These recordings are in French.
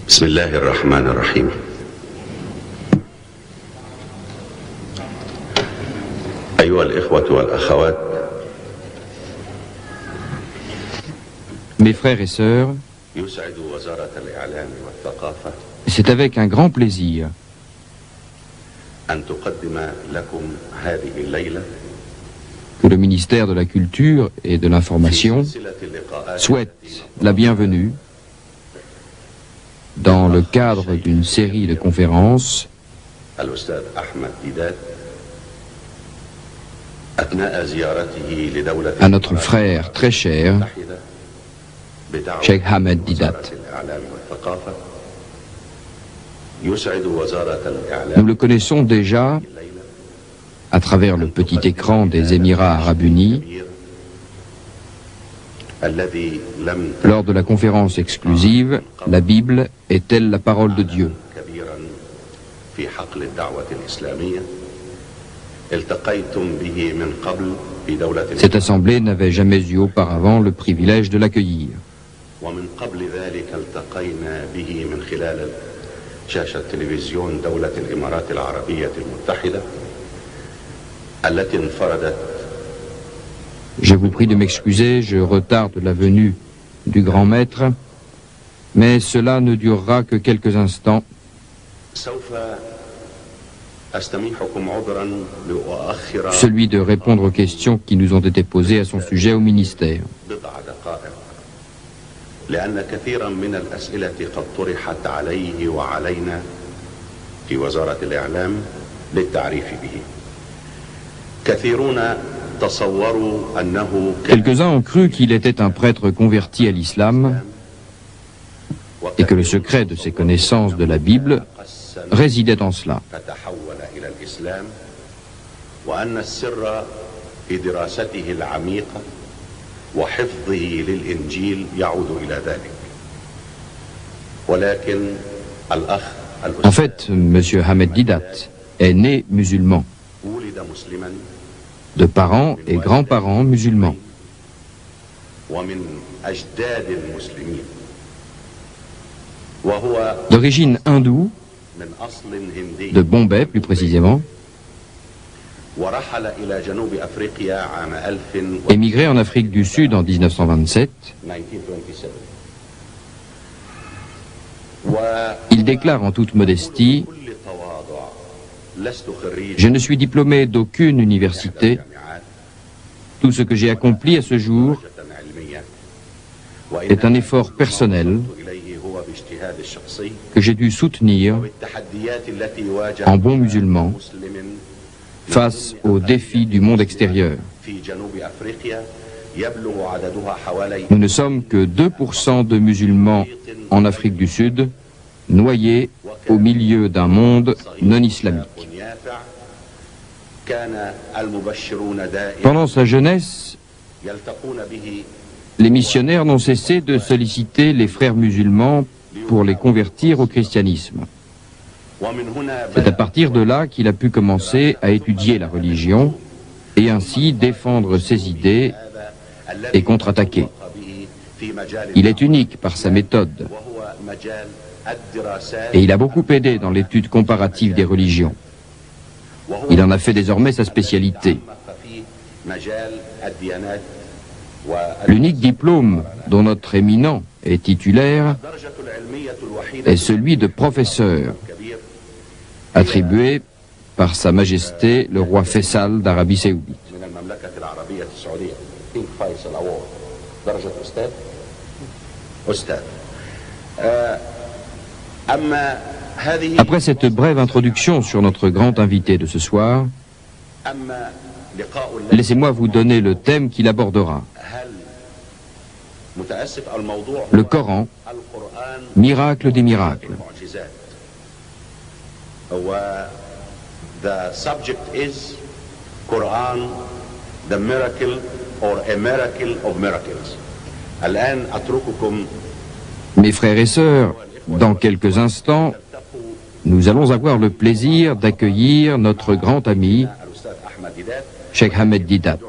بسم الله الرحمن الرحيم. أيها الإخوة والأخوات. Mes frères et sœurs, يسعد وزارة الإعلام والثقافة c'est avec un grand plaisir أن تقدم لكم هذه الليلة que le ministère de la Culture et de l'Information في سلسلة اللقاءات souhaite la bienvenue dans le cadre d'une série de conférences الأستاذ أحمد ديدات أثناء زيارته لدولة à notre frère très cher, المتحدة بدعوة Cheikh Ahmed وزارة Didat. الإعلام والثقافة. يسعد وزارة Nous الإعلام le connaissons déjà الليلة à travers le petit écran des Émirats arabes unis الذي لم lors de la conférence exclusive « La Bible est-elle la parole de Dieu ?» كبيرا في حقل الدعوة الإسلامية التقيتم به من قبل في دولة Cette assemblée n'avait jamais eu auparavant le privilège de l'accueillir. ومن قبل ذلك التقينا به من خلال شاشة تلفزيون دولة الإمارات العربية المتحدة التي انفردت. Je vous prie de m'excuser, je retarde la venue du grand maître, mais cela ne durera que quelques instants. سوف أستميحكم عذرا لأؤخر Celui de répondre aux questions qui nous ont été posées à son sujet au ministère. بضع دقائق لأن كثيرا من الأسئلة قد طرحت عليه وعلينا في وزارة الإعلام للتعريف به. كثيرون تصوروا أنه Quelques-uns ont cru qu'il était un prêtre converti à l'islam et que le secret de ses connaissances de la Bible résidait en cela. فتحول إلى الإسلام وأن السر في دراسته العميقة وحفظه للإنجيل يعود إلى ذلك. ولكن الأخ En fait, M. Ahmed Didat est né musulman, ولد مسلما de parents et grands-parents musulmans. ومن أجداد المسلمين وهو D'origine hindoue, من أصل هندي de Bombay plus précisément, ورحل إلى جنوب أفريقيا عام émigré en Afrique du Sud en 1927, 1927. il déclare en toute modestie وبكل تواضع لست خريج « Je ne suis diplômé d'aucune université. Tout ce que j'ai accompli à ce jour علمية est un effort personnel إليه هو باجتهاد الشخصي que j'ai dû soutenir والتحديات التي واجه en bon musulman مسلم face aux défis du monde extérieur. في جنوب أفريقيا يبلغ عددها حوالي Nous ne sommes que 2% de musulmans en Afrique du Sud, noyés au milieu d'un monde non islamique. يافع. كان المبشرون دائما Pendant sa jeunesse, يلتقون به les missionnaires n'ont cessé de solliciter les frères musulmans pour les convertir au christianisme. ومن هنا C'est à partir de là qu'il a pu commencer à étudier la religion et ainsi défendre ses idées et contre-attaquer. Il est unique par sa méthode وهو مجال الدراسات et il a beaucoup aidé dans l'étude comparative des religions. Il en a fait désormais sa spécialité. في مجال الديانات. L'unique diplôme dont notre éminent est titulaire والدرجة العلمية الوحيدة est celui de professeur, الكبير attribué par Sa Majesté le roi Faisal d'Arabie Saoudite. من المملكة العربية السعودية كينج فيصل أوورد درجة أستاذ أستاذ. أما هذه Après cette brève introduction sur notre grand invité de ce soir, أما لقاء الليل laissez-moi vous donner le thème qu'il abordera. هل متأسف الموضوع Le هو Coran, القرآن miracle des miracles. المعجزات. هو the subject is Quran the miracle or a miracle of miracles. الآن أترككم Mes frères et sœurs, dans quelques instants, nous allons avoir le plaisir d'accueillir notre grand ami, الأستاذ أحمد ديدات. Cheikh Ahmed Didat.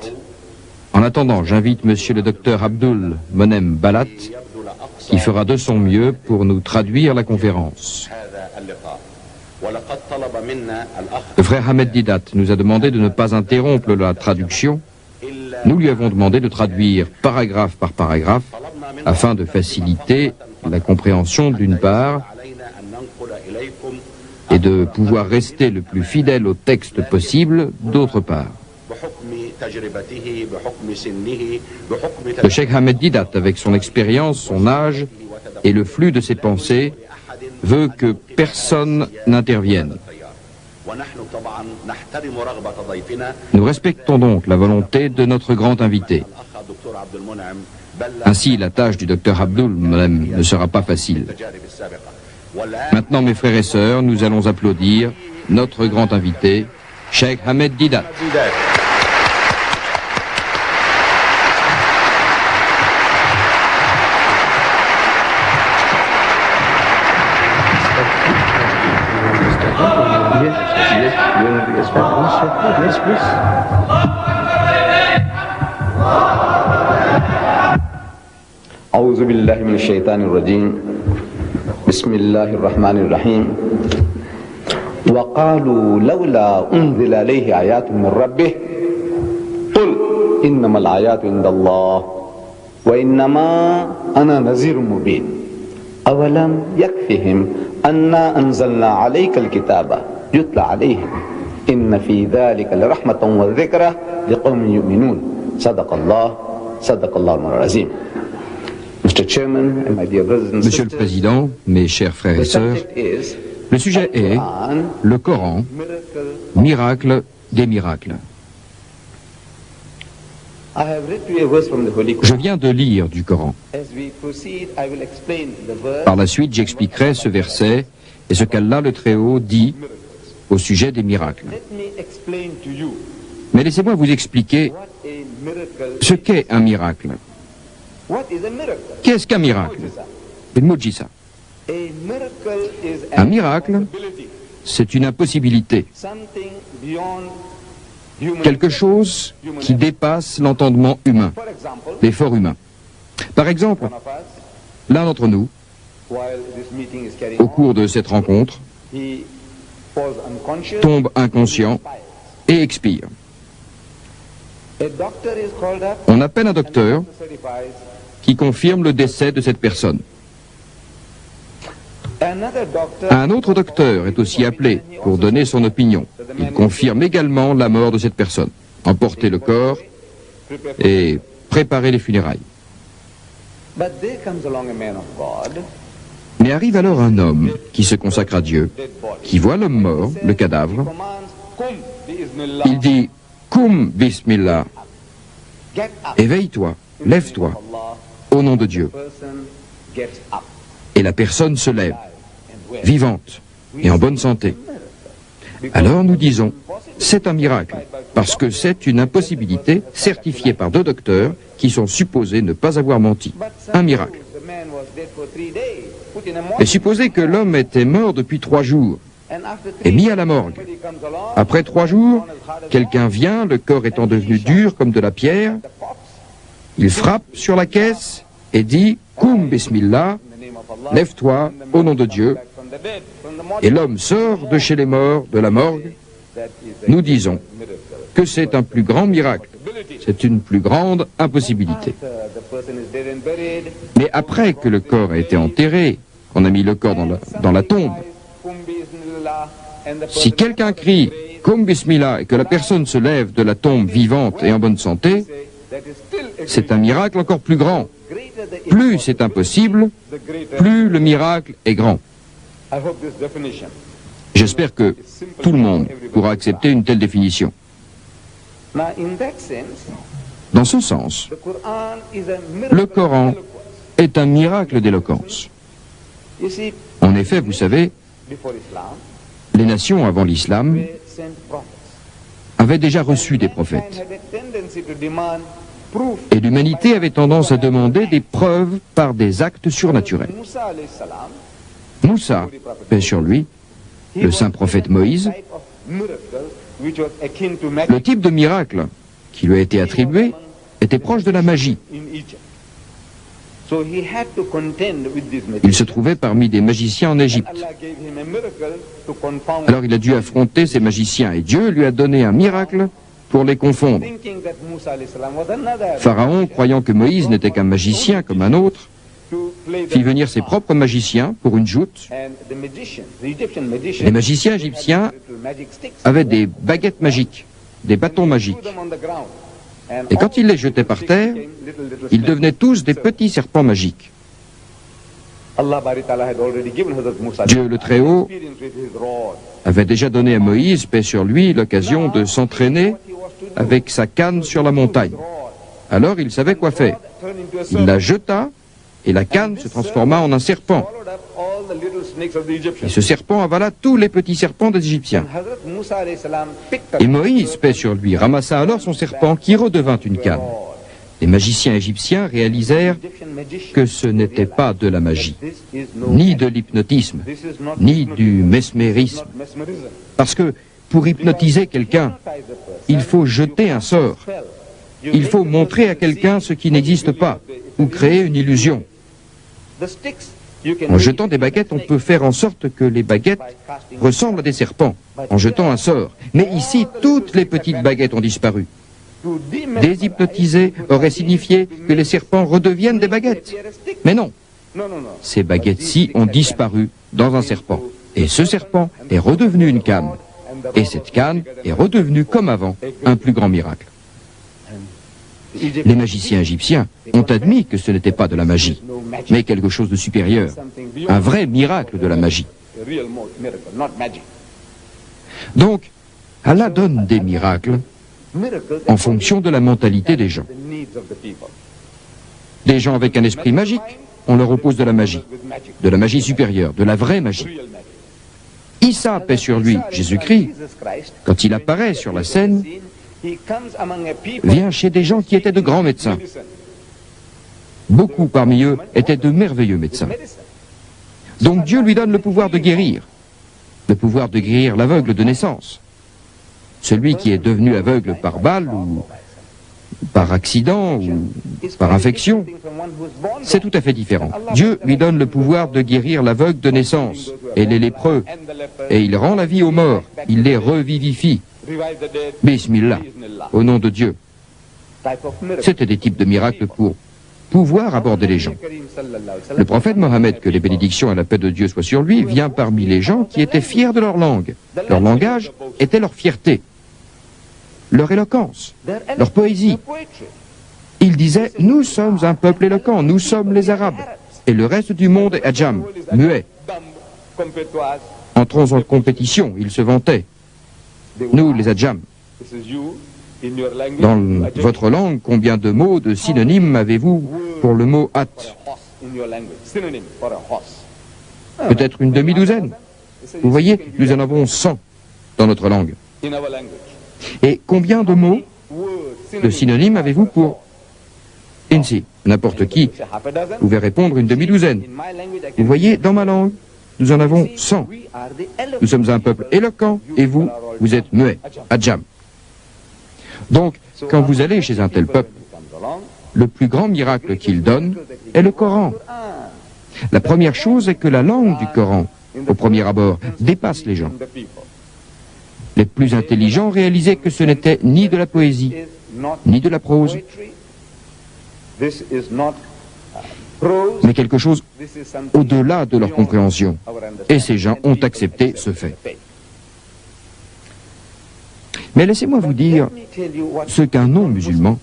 En attendant, j'invite monsieur le docteur Abdul Monem Balat يبذل qui fera de son mieux pour nous traduire la conférence. Le frère Ahmed Didat nous a demandé de ne pas interrompre la traduction. Nous lui avons demandé de traduire paragraphe par paragraphe afin de faciliter la compréhension d'une part et de pouvoir rester le plus fidèle au texte possible d'autre part. Le cheikh Ahmed Didat, avec son expérience, son âge et le flux de ses pensées, veut que personne n'intervienne. Nous respectons donc la volonté de notre grand invité. Ainsi, la tâche du docteur Abdul ne sera pas facile. Maintenant, mes frères et sœurs, nous allons applaudir notre grand invité, Cheikh Ahmed Didat. أعوذ بالله من الشيطان الرجيم بسم الله الرحمن الرحيم وقالوا لولا أنزل عليه آيات من ربه قل إنما الآيات عند الله وإنما أنا نذير مبين أولم يكفهم أنا أنزلنا عليك الكتاب يتلى عليهم إن في ذلك لرحمة وذكرى لقوم يؤمنون صدق الله العظيم. Monsieur le Président, mes chers frères et sœurs, le sujet est le Coran, miracle des miracles. Je viens de lire du Coran. Par la suite, j'expliquerai ce verset et ce qu'Allah le Très-Haut dit au sujet des miracles. Mais laissez-moi vous expliquer ce qu'est un miracle. Qu'est-ce qu'un miracle? Une mujisa. Un miracle, c'est une impossibilité. Quelque chose qui dépasse l'entendement humain, l'effort humain. Par exemple, l'un d'entre nous, au cours de cette rencontre, tombe inconscient et expire. On appelle un docteur qui confirme le décès de cette personne. Un autre docteur est aussi appelé pour donner son opinion. Il confirme également la mort de cette personne, emporter le corps et préparer les funérailles. Mais arrive alors un homme qui se consacre à Dieu, qui voit l'homme mort, le cadavre. Il dit « Koum bismillah » éveille-toi, lève-toi, au nom de Dieu. Et la personne se lève, vivante et en bonne santé. Alors nous disons, c'est un miracle, parce que c'est une impossibilité certifiée par 2 docteurs qui sont supposés ne pas avoir menti. Un miracle. Et supposez que l'homme était mort depuis 3 jours et mis à la morgue. Après 3 jours, quelqu'un vient, le corps étant devenu dur comme de la pierre, il frappe sur la caisse et dit « Koum bismillah » lève-toi au nom de Dieu, et l'homme sort de chez les morts, de la morgue. Nous disons que c'est un plus grand miracle, c'est une plus grande impossibilité. Mais après que le corps a été enterré, qu'on a mis le corps dans la tombe, si quelqu'un crie « Koum bismillah » et que la personne se lève de la tombe vivante et en bonne santé, c'est un miracle encore plus grand. Plus c'est impossible, plus le miracle est grand. J'espère que tout le monde pourra accepter une telle définition. Dans ce sens, le Coran est un miracle d'éloquence. En effet, vous savez, les nations avant l'islam avaient déjà reçu des prophètes. Et l'humanité avait tendance à demander des preuves par des actes surnaturels. Moussa, paix sur lui, le saint prophète Moïse, le type de miracle qui lui a été attribué était proche de la magie. Il se trouvait parmi des magiciens en Égypte. Alors il a dû affronter ces magiciens et Dieu lui a donné un miracle pour les confondre. Pharaon, croyant que Moïse n'était qu'un magicien comme un autre, fit venir ses propres magiciens pour une joute. Les magiciens égyptiens avaient des baguettes magiques, des bâtons magiques. Et quand ils les jetaient par terre, ils devenaient tous des petits serpents magiques. Dieu le Très-Haut avait déjà donné à Moïse, paix sur lui, l'occasion de s'entraîner avec sa canne sur la montagne. Alors il savait quoi faire. Il la jeta et la canne se transforma en un serpent. Et ce serpent avala tous les petits serpents des Égyptiens. Et Moïse, paix sur lui, ramassa alors son serpent qui redevint une canne. Les magiciens égyptiens réalisèrent que ce n'était pas de la magie, ni de l'hypnotisme, ni du mesmérisme. Parce que pour hypnotiser quelqu'un, il faut jeter un sort. Il faut montrer à quelqu'un ce qui n'existe pas, ou créer une illusion. En jetant des baguettes, on peut faire en sorte que les baguettes ressemblent à des serpents, en jetant un sort. Mais ici, toutes les petites baguettes ont disparu. Déshypnotiser aurait signifié que les serpents redeviennent des baguettes. Mais non, ces baguettes-ci ont disparu dans un serpent. Et ce serpent est redevenu une canne. Et cette canne est redevenue, comme avant, un plus grand miracle. Les magiciens égyptiens ont admis que ce n'était pas de la magie, mais quelque chose de supérieur, un vrai miracle de la magie. Donc, Allah donne des miracles en fonction de la mentalité des gens. Des gens avec un esprit magique, on leur oppose de la magie supérieure, de la vraie magie. Issa, paix sur lui, Jésus-Christ, quand il apparaît sur la scène, vient chez des gens qui étaient de grands médecins. Beaucoup parmi eux étaient de merveilleux médecins. Donc Dieu lui donne le pouvoir de guérir l'aveugle de naissance. Celui qui est devenu aveugle par balle ou par accident ou par infection, c'est tout à fait différent. Dieu lui donne le pouvoir de guérir l'aveugle de naissance et les lépreux, et il rend la vie aux morts, il les revivifie. Bismillah, au nom de Dieu. C'était des types de miracles pour pouvoir aborder les gens. Le prophète Mohammed, que les bénédictions et la paix de Dieu soient sur lui, vient parmi les gens qui étaient fiers de leur langue. Leur langage était leur fierté, leur éloquence, leur poésie. Il disait, nous sommes un peuple éloquent, nous sommes les Arabes, et le reste du monde est adjam, muet. Entrons en compétition, il se vantait. Nous, les adjam. Dans votre langue, combien de mots, de synonymes avez-vous pour le mot at? Peut-être une demi-douzaine. Vous voyez, nous en avons 100 dans notre langue. Et combien de mots, de synonymes avez-vous pour insi? N'importe qui pouvait répondre une demi-douzaine. Vous voyez, dans ma langue, nous en avons 100. Nous sommes un peuple éloquent et vous, vous êtes muet, adjam. Donc, quand vous allez chez un tel peuple, le plus grand miracle qu'il donne est le Coran. La première chose est que la langue du Coran, au premier abord, dépasse les gens. Les plus intelligents réalisaient que ce n'était ni de la poésie, ni de la prose, mais quelque chose au-delà de leur compréhension. Et ces gens ont accepté ce fait. Mais laissez-moi vous dire ce qu'un non-musulman,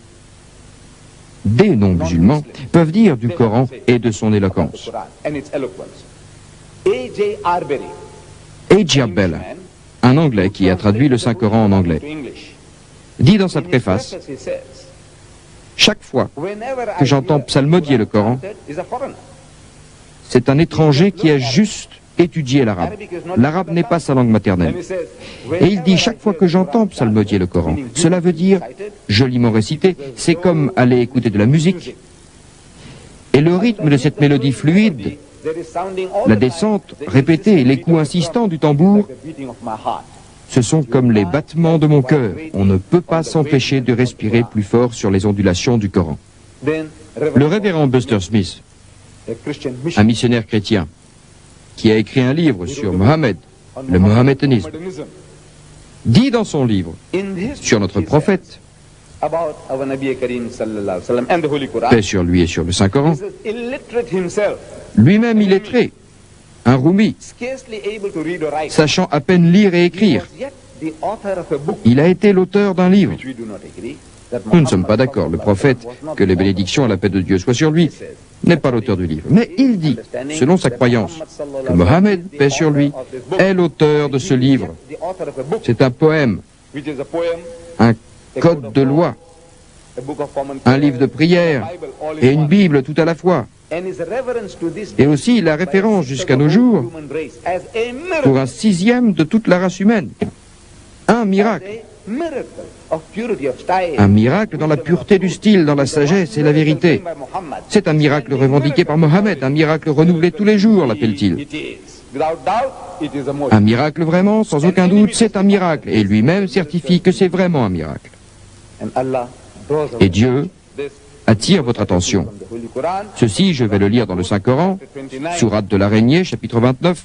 des non-musulmans, peuvent dire du Coran et de son éloquence. A.J. Bell, un Anglais qui a traduit le Saint-Coran en anglais, dit dans sa préface, « Chaque fois que j'entends psalmodier le Coran, c'est un étranger qui a juste étudié l'arabe. L'arabe n'est pas sa langue maternelle. Et il dit, chaque fois que j'entends psalmodier le Coran, cela veut dire, joliment récité, c'est comme aller écouter de la musique. Et le rythme de cette mélodie fluide, la descente répétée et les coups insistants du tambour, ce sont comme les battements de mon cœur. On ne peut pas s'empêcher de respirer plus fort sur les ondulations du Coran. » Le révérend Buster Smith, un missionnaire chrétien, qui a écrit un livre sur Mohammed, le mohammédanisme, dit dans son livre sur notre prophète, paix sur lui et sur le Saint-Coran, lui-même illettré, un roumi, sachant à peine lire et écrire, il a été l'auteur d'un livre. Nous ne sommes pas d'accord. Le prophète, que les bénédictions et la paix de Dieu soient sur lui, n'est pas l'auteur du livre. Mais il dit, selon sa croyance, que Mohammed, paix sur lui, est l'auteur de ce livre. C'est un poème, un code de loi, un livre de prière et une Bible tout à la fois. Et aussi la référence jusqu'à nos jours pour un sixième de toute la race humaine. Un miracle. Un miracle dans la pureté du style, dans la sagesse et la vérité. C'est un miracle revendiqué par Mohammed, un miracle renouvelé tous les jours, l'appelle-t-il. Un miracle vraiment, sans aucun doute, c'est un miracle. Et lui-même certifie que c'est vraiment un miracle. Et Dieu attire votre attention. Ceci, je vais le lire dans le Saint-Coran, sourate de l'araignée, chapitre 29.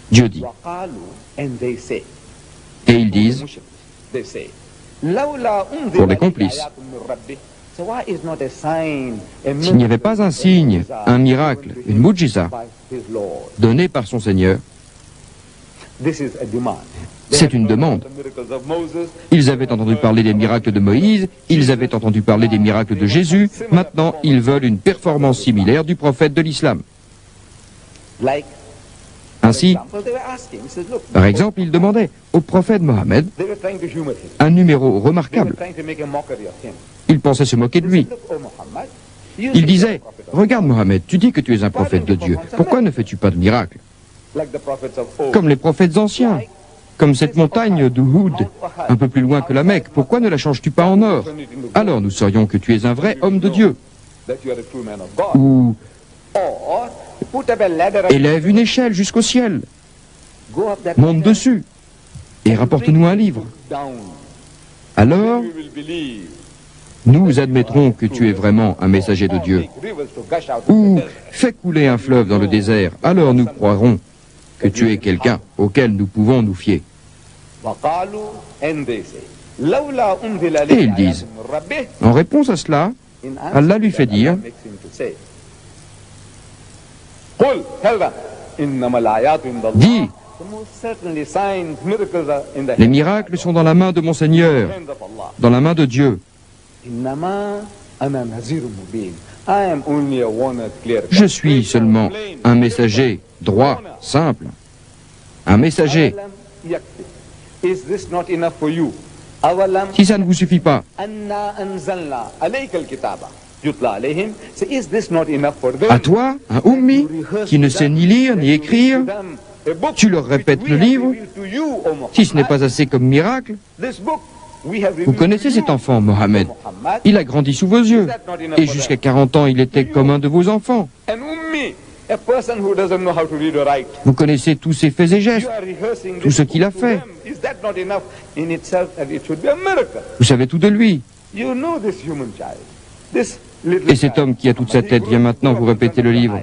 Dieu dit, et ils disent, pour les complices, s'il n'y avait pas un signe, un miracle, une mujiza, donné par son Seigneur, c'est une demande. Ils avaient entendu parler des miracles de Moïse, ils avaient entendu parler des miracles de Jésus, maintenant ils veulent une performance similaire du prophète de l'islam. Ainsi, par exemple, ils demandaient au prophète Mohammed un numéro remarquable. Ils pensaient se moquer de lui. Ils disaient, regarde Mohammed, tu dis que tu es un prophète de Dieu, pourquoi ne fais-tu pas de miracle? Comme les prophètes anciens, comme cette montagne d'Uhud, un peu plus loin que la Mecque, pourquoi ne la changes-tu pas en or? Alors nous saurions que tu es un vrai homme de Dieu. Ou élève une échelle jusqu'au ciel, monte dessus et rapporte-nous un livre. Alors, nous admettrons que tu es vraiment un messager de Dieu. Ou fais couler un fleuve dans le désert, alors nous croirons que tu es quelqu'un auquel nous pouvons nous fier. Et ils disent, en réponse à cela, Allah lui fait dire, dis, les miracles sont dans la main de mon Seigneur, dans la main de Dieu. Je suis seulement un messager droit, simple, un messager. Si ça ne vous suffit pas, à toi, un ummi, qui ne sait ni lire ni écrire, tu leur répètes le livre. Si ce n'est pas assez comme miracle, vous connaissez cet enfant, Mohammed. Il a grandi sous vos yeux. Et jusqu'à 40 ans, il était comme un de vos enfants. Vous connaissez tous ses faits et gestes, tout ce qu'il a fait. Vous savez tout de lui. Et cet homme qui a toute sa tête vient maintenant vous répéter le livre.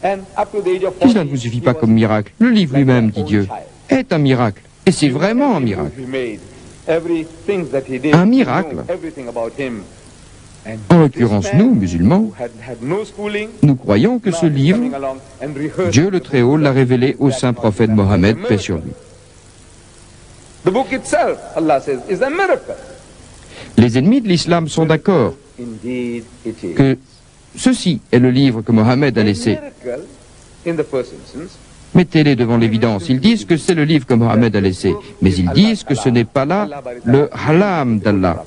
Si cela ne vous suffit pas comme miracle, le livre lui-même, dit Dieu, est un miracle. Et c'est vraiment un miracle. Un miracle. En l'occurrence, nous, musulmans, nous croyons que ce livre, Dieu le Très-Haut l'a révélé au saint prophète Mohammed, paix sur lui. Les ennemis de l'islam sont d'accord que ceci est le livre que Mohammed a laissé. Mettez-les devant l'évidence. Ils disent que c'est le livre que Mohammed a laissé, mais ils disent que ce n'est pas là le halam d'Allah.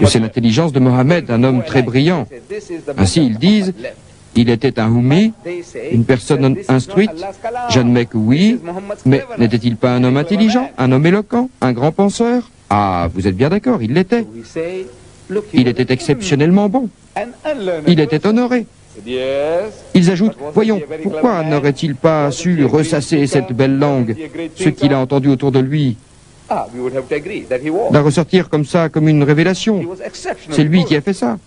Que c'est l'intelligence de Mohammed, un homme très brillant. Ainsi ils disent, il était un ummi, une personne instruite. J'admets que oui, mais n'était-il pas un homme intelligent, un homme éloquent, un grand penseur? Ah, vous êtes bien d'accord, il l'était. Il était exceptionnellement bon. Il était honoré. Ils ajoutent, voyons, pourquoi n'aurait-il pas su ressasser cette belle langue, ce qu'il a entendu autour de lui, la ressortir comme ça, comme une révélation? C'est lui qui a fait ça.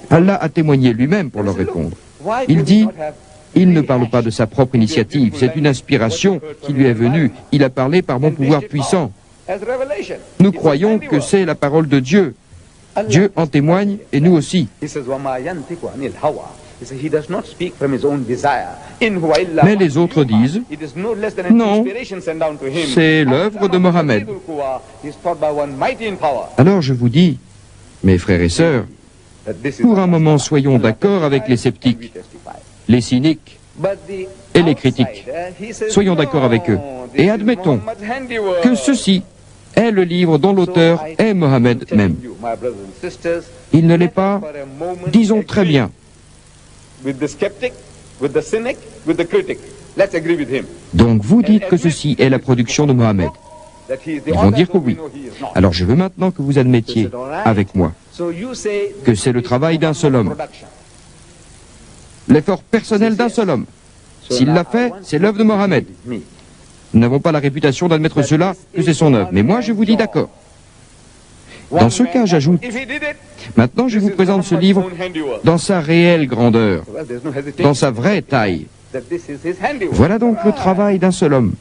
Allah a témoigné lui-même pour leur répondre. Il dit, il ne parle pas de sa propre initiative, c'est une inspiration qui lui est venue. Il a parlé par mon pouvoir puissant. Nous croyons que c'est la parole de Dieu. Dieu en témoigne et nous aussi. Mais les autres disent, non, c'est l'œuvre de Mohammed. Alors je vous dis, mes frères et sœurs, pour un moment soyons d'accord avec les sceptiques, les cyniques et les critiques. Soyons d'accord avec eux et admettons que ceci est le livre dont l'auteur est Mohammed même. Il ne l'est pas, disons très bien. Donc vous dites que ceci est la production de Mohammed. Ils vont dire que oui. Alors je veux maintenant que vous admettiez avec moi que c'est le travail d'un seul homme, l'effort personnel d'un seul homme. S'il l'a fait, c'est l'œuvre de Mohammed. Nous n'avons pas la réputation d'admettre cela, que c'est son œuvre. Mais moi, je vous dis d'accord. Dans ce cas, j'ajoute, maintenant je vous présente ce livre dans sa réelle grandeur, dans sa vraie taille. Voilà donc le travail d'un seul homme.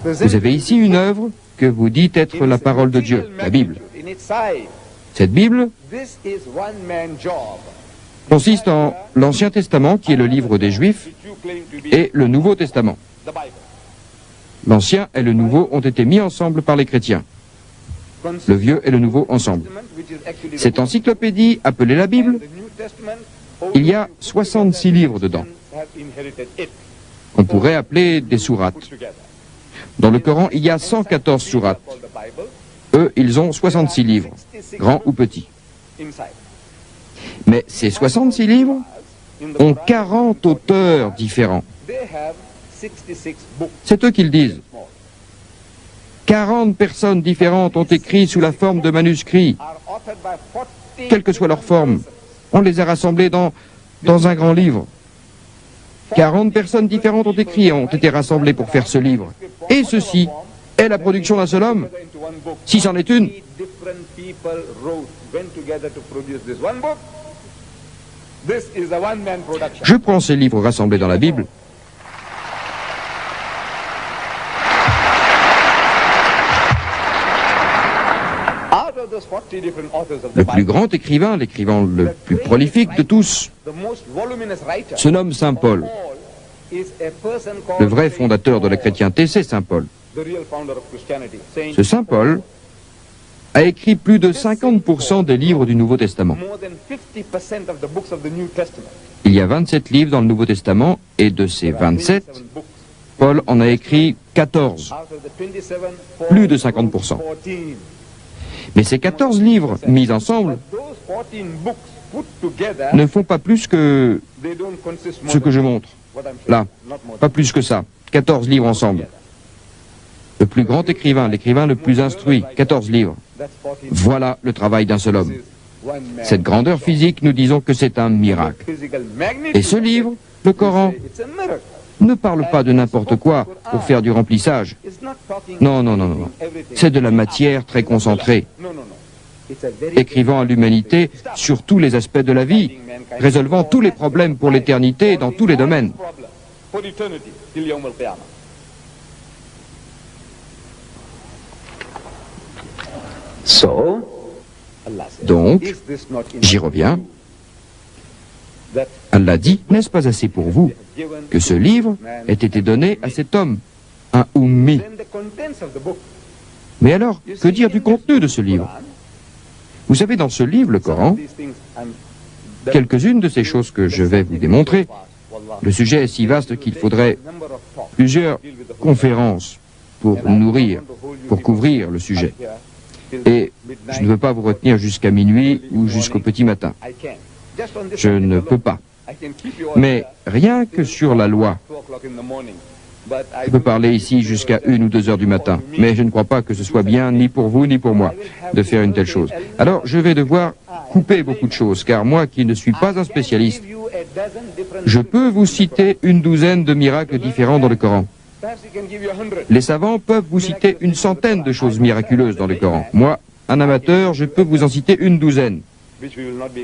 Vous avez ici une œuvre que vous dites être la parole de Dieu, la Bible. Cette Bible consiste en l'Ancien Testament, qui est le livre des Juifs, et le Nouveau Testament. L'Ancien et le Nouveau ont été mis ensemble par les chrétiens. Le Vieux et le Nouveau ensemble. Cette encyclopédie, appelée la Bible, il y a 66 livres dedans. On pourrait appeler des sourates. Dans le Coran, il y a 114 sourates. Eux, ils ont 66 livres, grands ou petits. Mais ces 66 livres ont 40 auteurs différents. C'est eux qui le disent. 40 personnes différentes ont écrit sous la forme de manuscrits. Quelle que soit leur forme, on les a rassemblés dans un grand livre. 40 personnes différentes ont écrit et ont été rassemblées pour faire ce livre. Et ceci est la production d'un seul homme. Si c'en est une, je prends ces livres rassemblés dans la Bible. Le plus grand écrivain, l'écrivain le plus prolifique de tous, se nomme Saint Paul. Le vrai fondateur de la chrétienté, c'est Saint Paul. Ce Saint Paul a écrit plus de 50% des livres du Nouveau Testament. Il y a 27 livres dans le Nouveau Testament, et de ces 27, Paul en a écrit 14, plus de 50%. Mais ces 14 livres mis ensemble ne font pas plus que ce que je montre. Là, pas plus que ça. 14 livres ensemble. Le plus grand écrivain, l'écrivain le plus instruit, 14 livres. Voilà le travail d'un seul homme. Cette grandeur physique, nous disons que c'est un miracle. Et ce livre, le Coran, ne parle pas de n'importe quoi pour faire du remplissage. Non, non, non, non. C'est de la matière très concentrée, écrivant à l'humanité sur tous les aspects de la vie, résolvant tous les problèmes pour l'éternité dans tous les domaines. Donc, j'y reviens. Allah dit, n'est-ce pas assez pour vous que ce livre ait été donné à cet homme, un ummi? Mais alors, que dire du contenu de ce livre? Vous savez, dans ce livre, le Coran, quelques-unes de ces choses que je vais vous démontrer, le sujet est si vaste qu'il faudrait plusieurs conférences pour nourrir, pour couvrir le sujet. Et je ne veux pas vous retenir jusqu'à minuit ou jusqu'au petit matin. Je ne peux pas. Mais rien que sur la loi, Je peux parler ici jusqu'à 1 ou 2 heures du matin, mais je ne crois pas que ce soit bien, ni pour vous, ni pour moi, de faire une telle chose. Alors, je vais devoir couper beaucoup de choses, car moi, qui ne suis pas un spécialiste, je peux vous citer une douzaine de miracles différents dans le Coran. Les savants peuvent vous citer une centaine de choses miraculeuses dans le Coran. Moi, un amateur, je peux vous en citer une douzaine.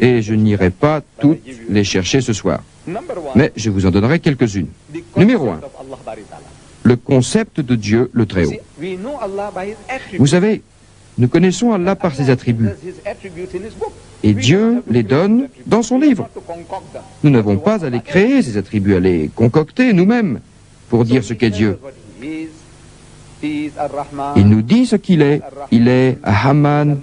Et je n'irai pas toutes les chercher ce soir. Mais je vous en donnerai quelques-unes. Numéro 1. Le concept de Dieu le Très-Haut. Vous savez, nous connaissons Allah par ses attributs. Et Dieu les donne dans son livre. Nous n'avons pas à les créer, ces attributs, à les concocter nous-mêmes pour dire ce qu'est Dieu. Il nous dit ce qu'il est. Il est Al-Rahman,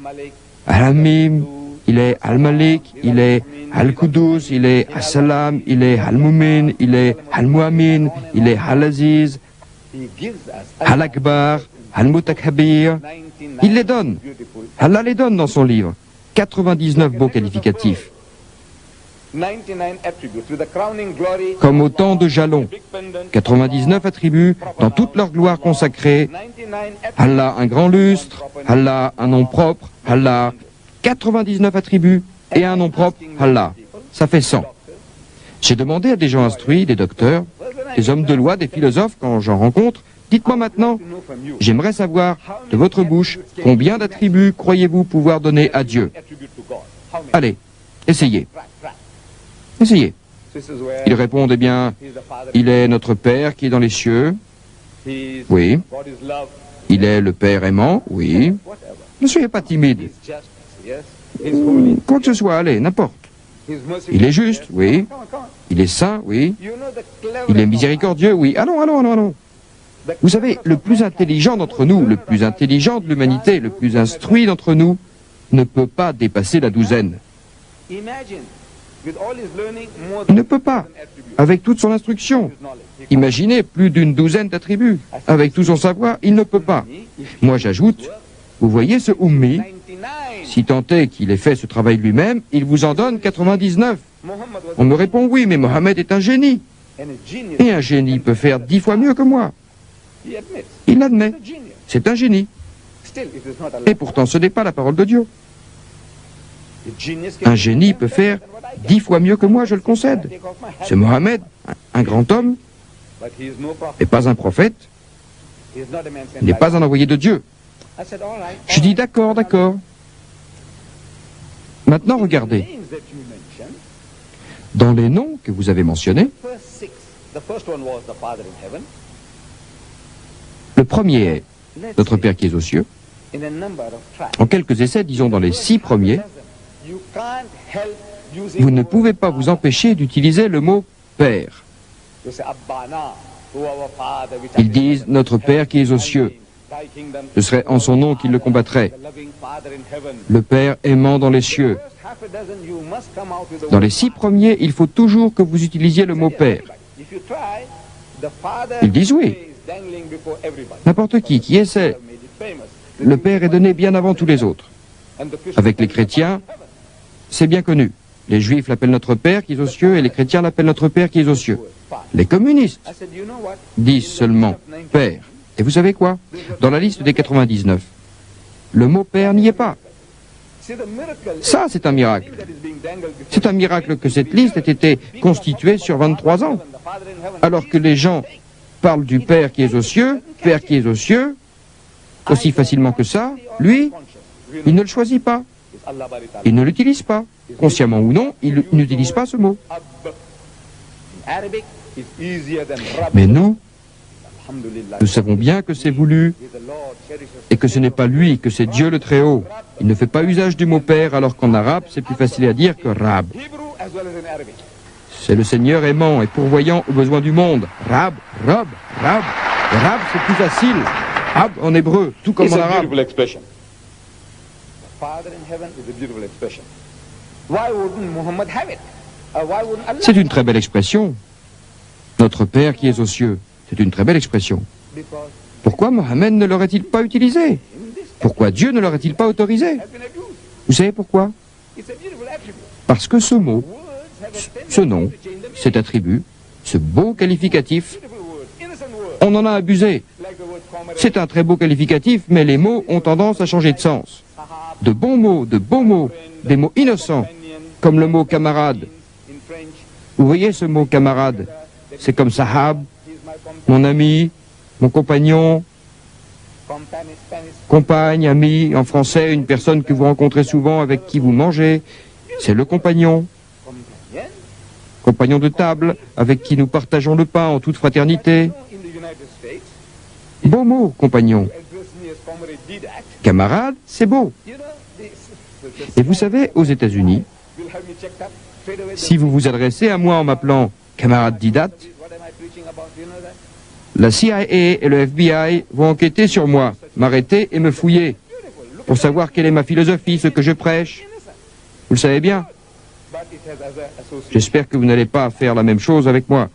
Al-Hamim, il est Al-Malik, il est Al-Qudus, il est Al-Salam, il est Al-Mumin, il est Al-Mu'amin, il est Al-Aziz, Al-Akbar, Al-Mutakabir. Il les donne. Allah les donne dans son livre. 99 beaux qualificatifs. Comme autant de jalons. 99 attributs dans toute leur gloire consacrée. Allah un grand lustre, Allah un nom propre, Allah 99 attributs et un nom propre, Allah. Ça fait 100. J'ai demandé à des gens instruits, des docteurs, des hommes de loi, des philosophes, quand j'en rencontre, dites-moi maintenant, j'aimerais savoir de votre bouche combien d'attributs croyez-vous pouvoir donner à Dieu. Allez, essayez. Essayez. Ils répondent, eh bien, il est notre Père qui est dans les cieux. Oui. Il est le Père aimant. Oui. Ne soyez pas timide. Quoi que ce soit, allez, n'importe. Il est juste. Oui. Il est saint. Oui. Il est miséricordieux. Oui. Allons, allons, allons, allons. Vous savez, le plus intelligent d'entre nous, le plus intelligent de l'humanité, le plus instruit d'entre nous, ne peut pas dépasser la douzaine. Il ne peut pas, avec toute son instruction. Imaginez plus d'une douzaine d'attributs. Avec tout son savoir, il ne peut pas. Moi, j'ajoute, vous voyez ce Ummi, si tant est qu'il ait fait ce travail lui-même, il vous en donne 99. On me répond, oui, mais Mohammed est un génie. Et un génie peut faire 10 fois mieux que moi. Il l'admet. C'est un génie. Et pourtant, ce n'est pas la parole de Dieu. Un génie peut faire 10 fois mieux que moi, je le concède. C'est Mohammed, un grand homme, et pas un prophète. Il n'est pas un envoyé de Dieu. Je dis d'accord, d'accord. Maintenant, regardez. Dans les noms que vous avez mentionnés, le premier est notre Père qui est aux cieux. En quelques essais, disons dans les 6 premiers, vous ne pouvez pas vous empêcher d'utiliser le mot Père. Ils disent notre Père qui est aux cieux. Ce serait en son nom qu'ils le combattraient. Le Père aimant dans les cieux. Dans les 6 premiers, il faut toujours que vous utilisiez le mot Père. Ils disent oui. N'importe qui essaie. Le Père est donné bien avant tous les autres. Avec les chrétiens, c'est bien connu. Les Juifs l'appellent notre Père qui est aux cieux et les chrétiens l'appellent notre Père qui est aux cieux. Les communistes disent seulement Père. Et vous savez quoi? Dans la liste des 99, le mot Père n'y est pas. Ça, c'est un miracle. C'est un miracle que cette liste ait été constituée sur 23 ans. Alors que les gens parlent du Père qui est aux cieux, Père qui est aux cieux, aussi facilement que ça, lui, il ne le choisit pas. Il ne l'utilise pas. Consciemment ou non, il n'utilise pas ce mot. Mais nous savons bien que c'est voulu et que ce n'est pas lui, que c'est Dieu le Très-Haut. Il ne fait pas usage du mot Père, alors qu'en arabe, c'est plus facile à dire que Rab. C'est le Seigneur aimant et pourvoyant aux besoins du monde. Rab, Rab, Rab. Et Rab, c'est plus facile. Rab en hébreu, tout comme en arabe. C'est une très belle expression. Notre Père qui est aux cieux. C'est une très belle expression. Pourquoi Mohammed ne l'aurait-il pas utilisé? Pourquoi Dieu ne l'aurait-il pas autorisé? Vous savez pourquoi? Parce que ce mot, ce nom, cet attribut, ce beau qualificatif, On en a abusé. C'est un très beau qualificatif, mais les mots ont tendance à changer de sens. De bons mots, de beaux mots, des mots innocents, comme le mot camarade. Vous voyez ce mot camarade? C'est comme sahab, mon ami, mon compagnon, compagne, ami, en français, une personne que vous rencontrez souvent, avec qui vous mangez, c'est le compagnon. Compagnon de table, avec qui nous partageons le pain en toute fraternité. Beau mot, compagnon. Camarade, c'est beau. Et vous savez, aux États-Unis, si vous vous adressez à moi en m'appelant camarade Didat, la CIA et le FBI vont enquêter sur moi, m'arrêter et me fouiller, pour savoir quelle est ma philosophie, ce que je prêche. Vous le savez bien. J'espère que vous n'allez pas faire la même chose avec moi.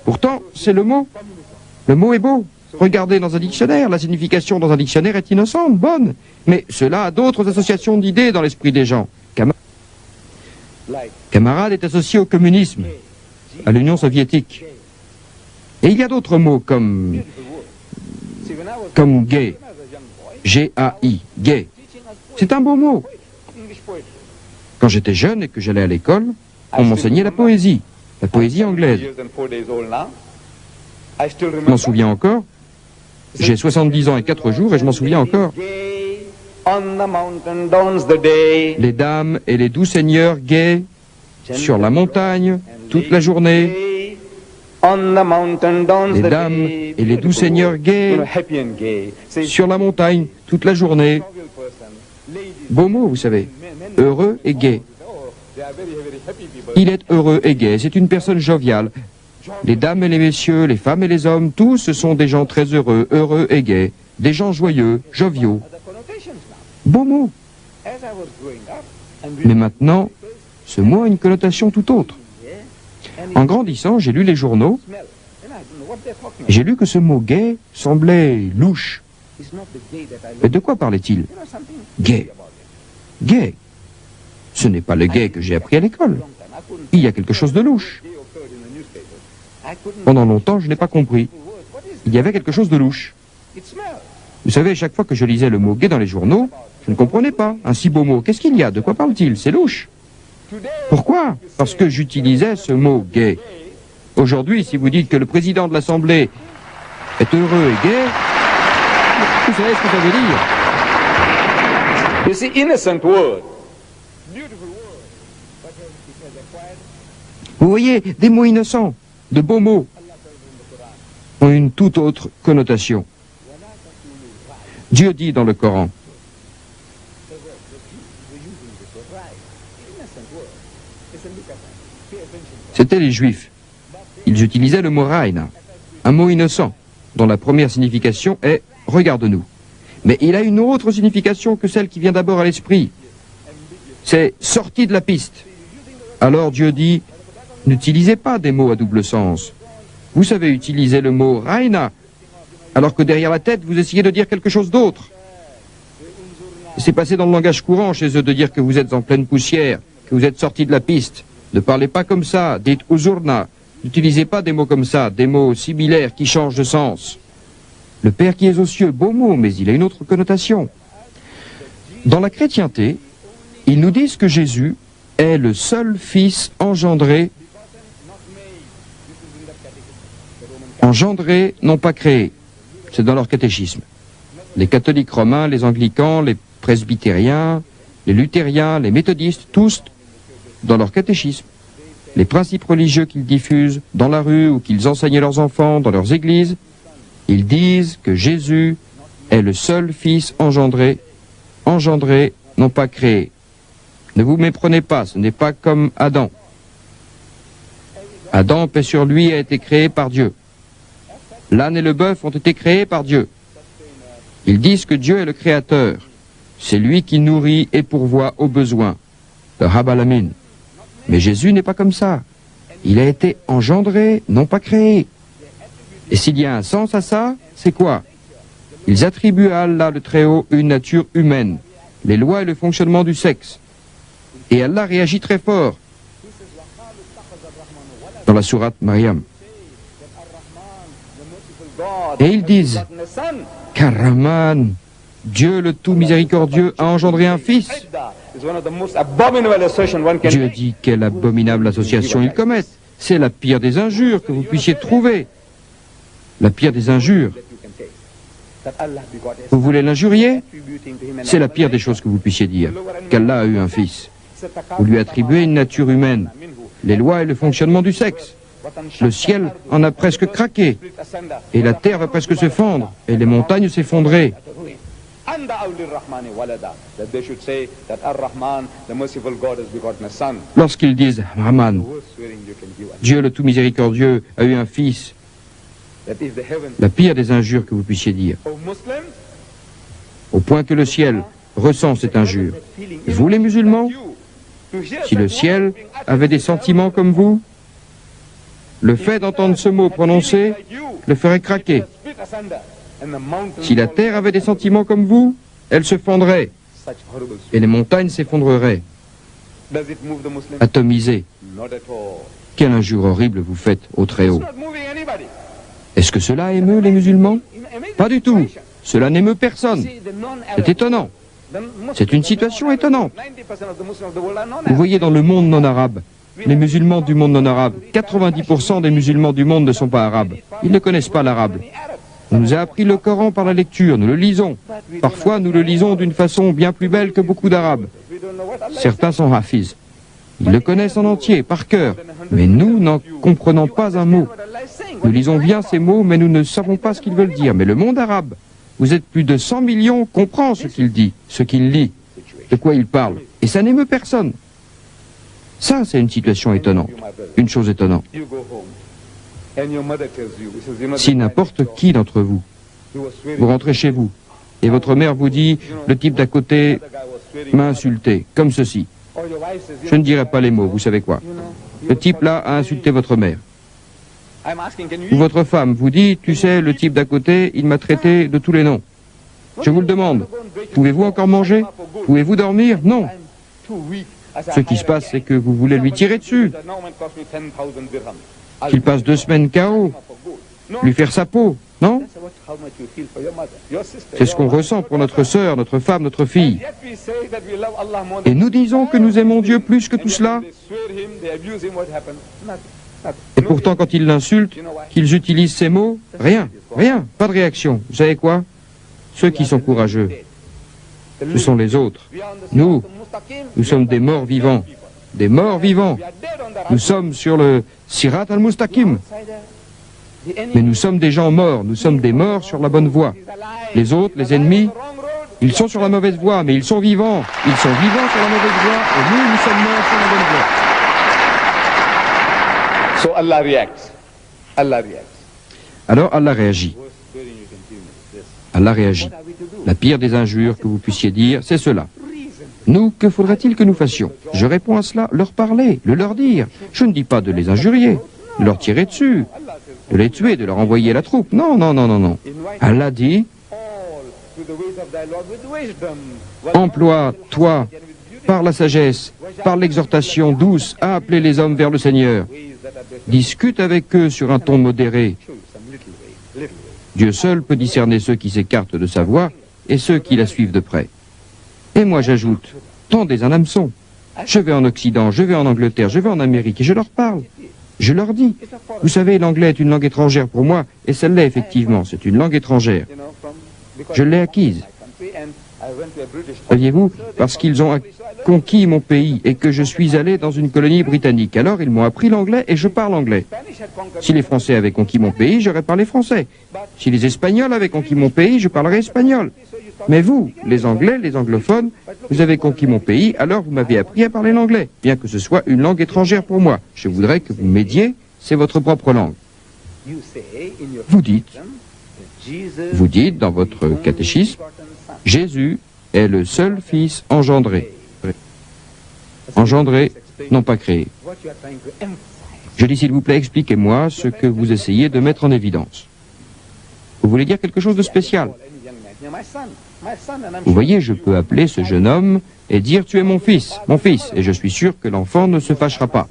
Pourtant, c'est le mot. Le mot est beau. Regardez dans un dictionnaire, la signification dans un dictionnaire est innocente, bonne. Mais cela a d'autres associations d'idées dans l'esprit des gens. Camarade est associé au communisme, à l'Union soviétique. Et il y a d'autres mots comme gay, G-A-I, gay. C'est un beau mot. Quand j'étais jeune et que j'allais à l'école, on m'enseignait la poésie anglaise. Je m'en souviens encore. J'ai 70 ans et 4 jours et je m'en souviens encore. Les dames et les doux seigneurs gays sur la montagne toute la journée. Les dames et les doux seigneurs gays sur la montagne toute la journée. Beau mot, vous savez. Heureux et gai. Il est heureux et gai. C'est une personne joviale. Les dames et les messieurs, les femmes et les hommes, tous ce sont des gens très heureux, heureux et gais. Des gens joyeux, joviaux. Beau mot. Mais maintenant, ce mot a une connotation tout autre. En grandissant, j'ai lu les journaux. J'ai lu que ce mot gay semblait louche. Mais de quoi parlait-il? Gay. Gay. Ce n'est pas le gay que j'ai appris à l'école. Il y a quelque chose de louche. Pendant longtemps, je n'ai pas compris. Il y avait quelque chose de louche. Vous savez, chaque fois que je lisais le mot gay dans les journaux, je ne comprenais pas. Un si beau mot, qu'est-ce qu'il y a? De quoi parle-t-il? C'est louche. Pourquoi? Parce que j'utilisais ce mot gay. Aujourd'hui, si vous dites que le président de l'Assemblée est heureux et gay, vous savez ce que ça veut dire? You see, innocent word. Vous voyez, des mots innocents, de beaux mots, ont une toute autre connotation. Dieu dit dans le Coran, c'était les Juifs. Ils utilisaient le mot Raïna, un mot innocent, dont la première signification est « regarde-nous ». Mais il a une autre signification que celle qui vient d'abord à l'esprit. C'est « sorti de la piste ». Alors Dieu dit « n'utilisez pas des mots à double sens. Vous savez utiliser le mot « Raïna », alors que derrière la tête, vous essayez de dire quelque chose d'autre. C'est passé dans le langage courant chez eux de dire que vous êtes en pleine poussière, que vous êtes sorti de la piste. Ne parlez pas comme ça, dites « uzurna ». N'utilisez pas des mots comme ça, des mots similaires qui changent de sens. Le Père qui est aux cieux, beau mot, mais il a une autre connotation. Dans la chrétienté, ils nous disent que Jésus est le seul Fils engendré, non pas créé. C'est dans leur catéchisme. Les catholiques romains, les anglicans, les presbytériens, les luthériens, les méthodistes, tous dans leur catéchisme. Les principes religieux qu'ils diffusent dans la rue ou qu'ils enseignent à leurs enfants dans leurs églises, ils disent que Jésus est le seul Fils engendré, non pas créé. Ne vous méprenez pas, ce n'est pas comme Adam. Adam, paix sur lui, a été créé par Dieu. L'âne et le bœuf ont été créés par Dieu. Ils disent que Dieu est le Créateur. C'est lui qui nourrit et pourvoit aux besoins. Le Rabbalamin. Mais Jésus n'est pas comme ça. Il a été engendré, non pas créé. Et s'il y a un sens à ça, c'est quoi? Ils attribuent à Allah le Très-Haut une nature humaine, les lois et le fonctionnement du sexe. Et Allah réagit très fort dans la sourate Maryam. Et ils disent, Karaman, Dieu le tout miséricordieux a engendré un fils. Dieu dit quelle abominable association ils commettent. C'est la pire des injures que vous puissiez trouver. La pire des injures. Vous voulez l'injurier? C'est la pire des choses que vous puissiez dire, qu'Allah a eu un fils. Vous lui attribuez une nature humaine, les lois et le fonctionnement du sexe. Le ciel en a presque craqué, et la terre va presque se fendre, et les montagnes s'effondrer. Lorsqu'ils disent « Rahman, Dieu le tout miséricordieux a eu un fils », la pire des injures que vous puissiez dire, au point que le ciel ressent cette injure. Vous les musulmans, si le ciel avait des sentiments comme vous, le fait d'entendre ce mot prononcé le ferait craquer. Si la terre avait des sentiments comme vous, elle se fondrait et les montagnes s'effondreraient. Atomisées. Quelle injure horrible vous faites au Très-Haut. Est-ce que cela émeut les musulmans? Pas du tout. Cela n'émeut personne. C'est étonnant. C'est une situation étonnante. Vous voyez dans le monde non arabe, les musulmans du monde non arabe, 90% des musulmans du monde ne sont pas arabes. Ils ne connaissent pas l'arabe. On nous a appris le Coran par la lecture, nous le lisons. Parfois, nous le lisons d'une façon bien plus belle que beaucoup d'arabes. Certains sont hafiz. Ils le connaissent en entier, par cœur. Mais nous n'en comprenons pas un mot. Nous lisons bien ces mots, mais nous ne savons pas ce qu'ils veulent dire. Mais le monde arabe, vous êtes plus de 100 millions, comprend ce qu'il dit, ce qu'il lit, de quoi il parle. Et ça n'émeut personne. Ça, c'est une situation étonnante, une chose étonnante. Si n'importe qui d'entre vous, vous rentrez chez vous, et votre mère vous dit, le type d'à côté m'a insulté, comme ceci. Je ne dirai pas les mots, vous savez quoi. Le type là a insulté votre mère. Ou votre femme vous dit, tu sais, le type d'à côté, il m'a traité de tous les noms. Je vous le demande, pouvez-vous encore manger? Pouvez-vous dormir? Non. Ce qui se passe, c'est que vous voulez lui tirer dessus. Qu'il passe 2 semaines KO, lui faire sa peau, non? C'est ce qu'on ressent pour notre sœur, notre femme, notre fille. Et nous disons que nous aimons Dieu plus que tout cela. Et pourtant, quand ils l'insultent, qu'ils utilisent ces mots, rien, pas de réaction. Vous savez quoi? Ceux qui sont courageux, ce sont les autres. Nous sommes des morts vivants. Des morts vivants. Nous sommes sur le Sirat al-Mustaqim. Mais nous sommes des gens morts, nous sommes des morts sur la bonne voie. Les autres, les ennemis, ils sont sur la mauvaise voie, mais ils sont vivants. Ils sont vivants sur la mauvaise voie, et nous sommes morts sur la bonne voie. So Allah reacts. Allah reacts. Alors Allah réagit. Allah réagit. La pire des injures que vous puissiez dire, c'est cela. Nous, que faudrait-il que nous fassions? Je réponds à cela, leur parler, le leur dire. Je ne dis pas de les injurier, de leur tirer dessus, de les tuer, de leur envoyer la troupe. Non, non, non, non, non. Allah dit, emploie, toi, par la sagesse, par l'exhortation douce, à appeler les hommes vers le Seigneur. Discute avec eux sur un ton modéré. Dieu seul peut discerner ceux qui s'écartent de sa voie et ceux qui la suivent de près. Et moi j'ajoute, tendez un hameçon. Je vais en Occident, je vais en Angleterre, je vais en Amérique et je leur parle. Je leur dis, vous savez, l'anglais est une langue étrangère pour moi, et celle-là effectivement, c'est une langue étrangère. Je l'ai acquise. Saviez-vous, parce qu'ils ont conquis mon pays et que je suis allé dans une colonie britannique. Alors ils m'ont appris l'anglais et je parle anglais. Si les Français avaient conquis mon pays, j'aurais parlé français. Si les Espagnols avaient conquis mon pays, je parlerais espagnol. Mais vous, les Anglais, les anglophones, vous avez conquis mon pays, alors vous m'avez appris à parler l'anglais, bien que ce soit une langue étrangère pour moi. Je voudrais que vous m'aidiez, c'est votre propre langue. Vous dites dans votre catéchisme, Jésus est le seul Fils engendré. Engendré, non pas créé. Je dis, s'il vous plaît, expliquez-moi ce que vous essayez de mettre en évidence. Vous voulez dire quelque chose de spécial? Vous voyez, je peux appeler ce jeune homme et dire, tu es mon fils, et je suis sûr que l'enfant ne se fâchera pas.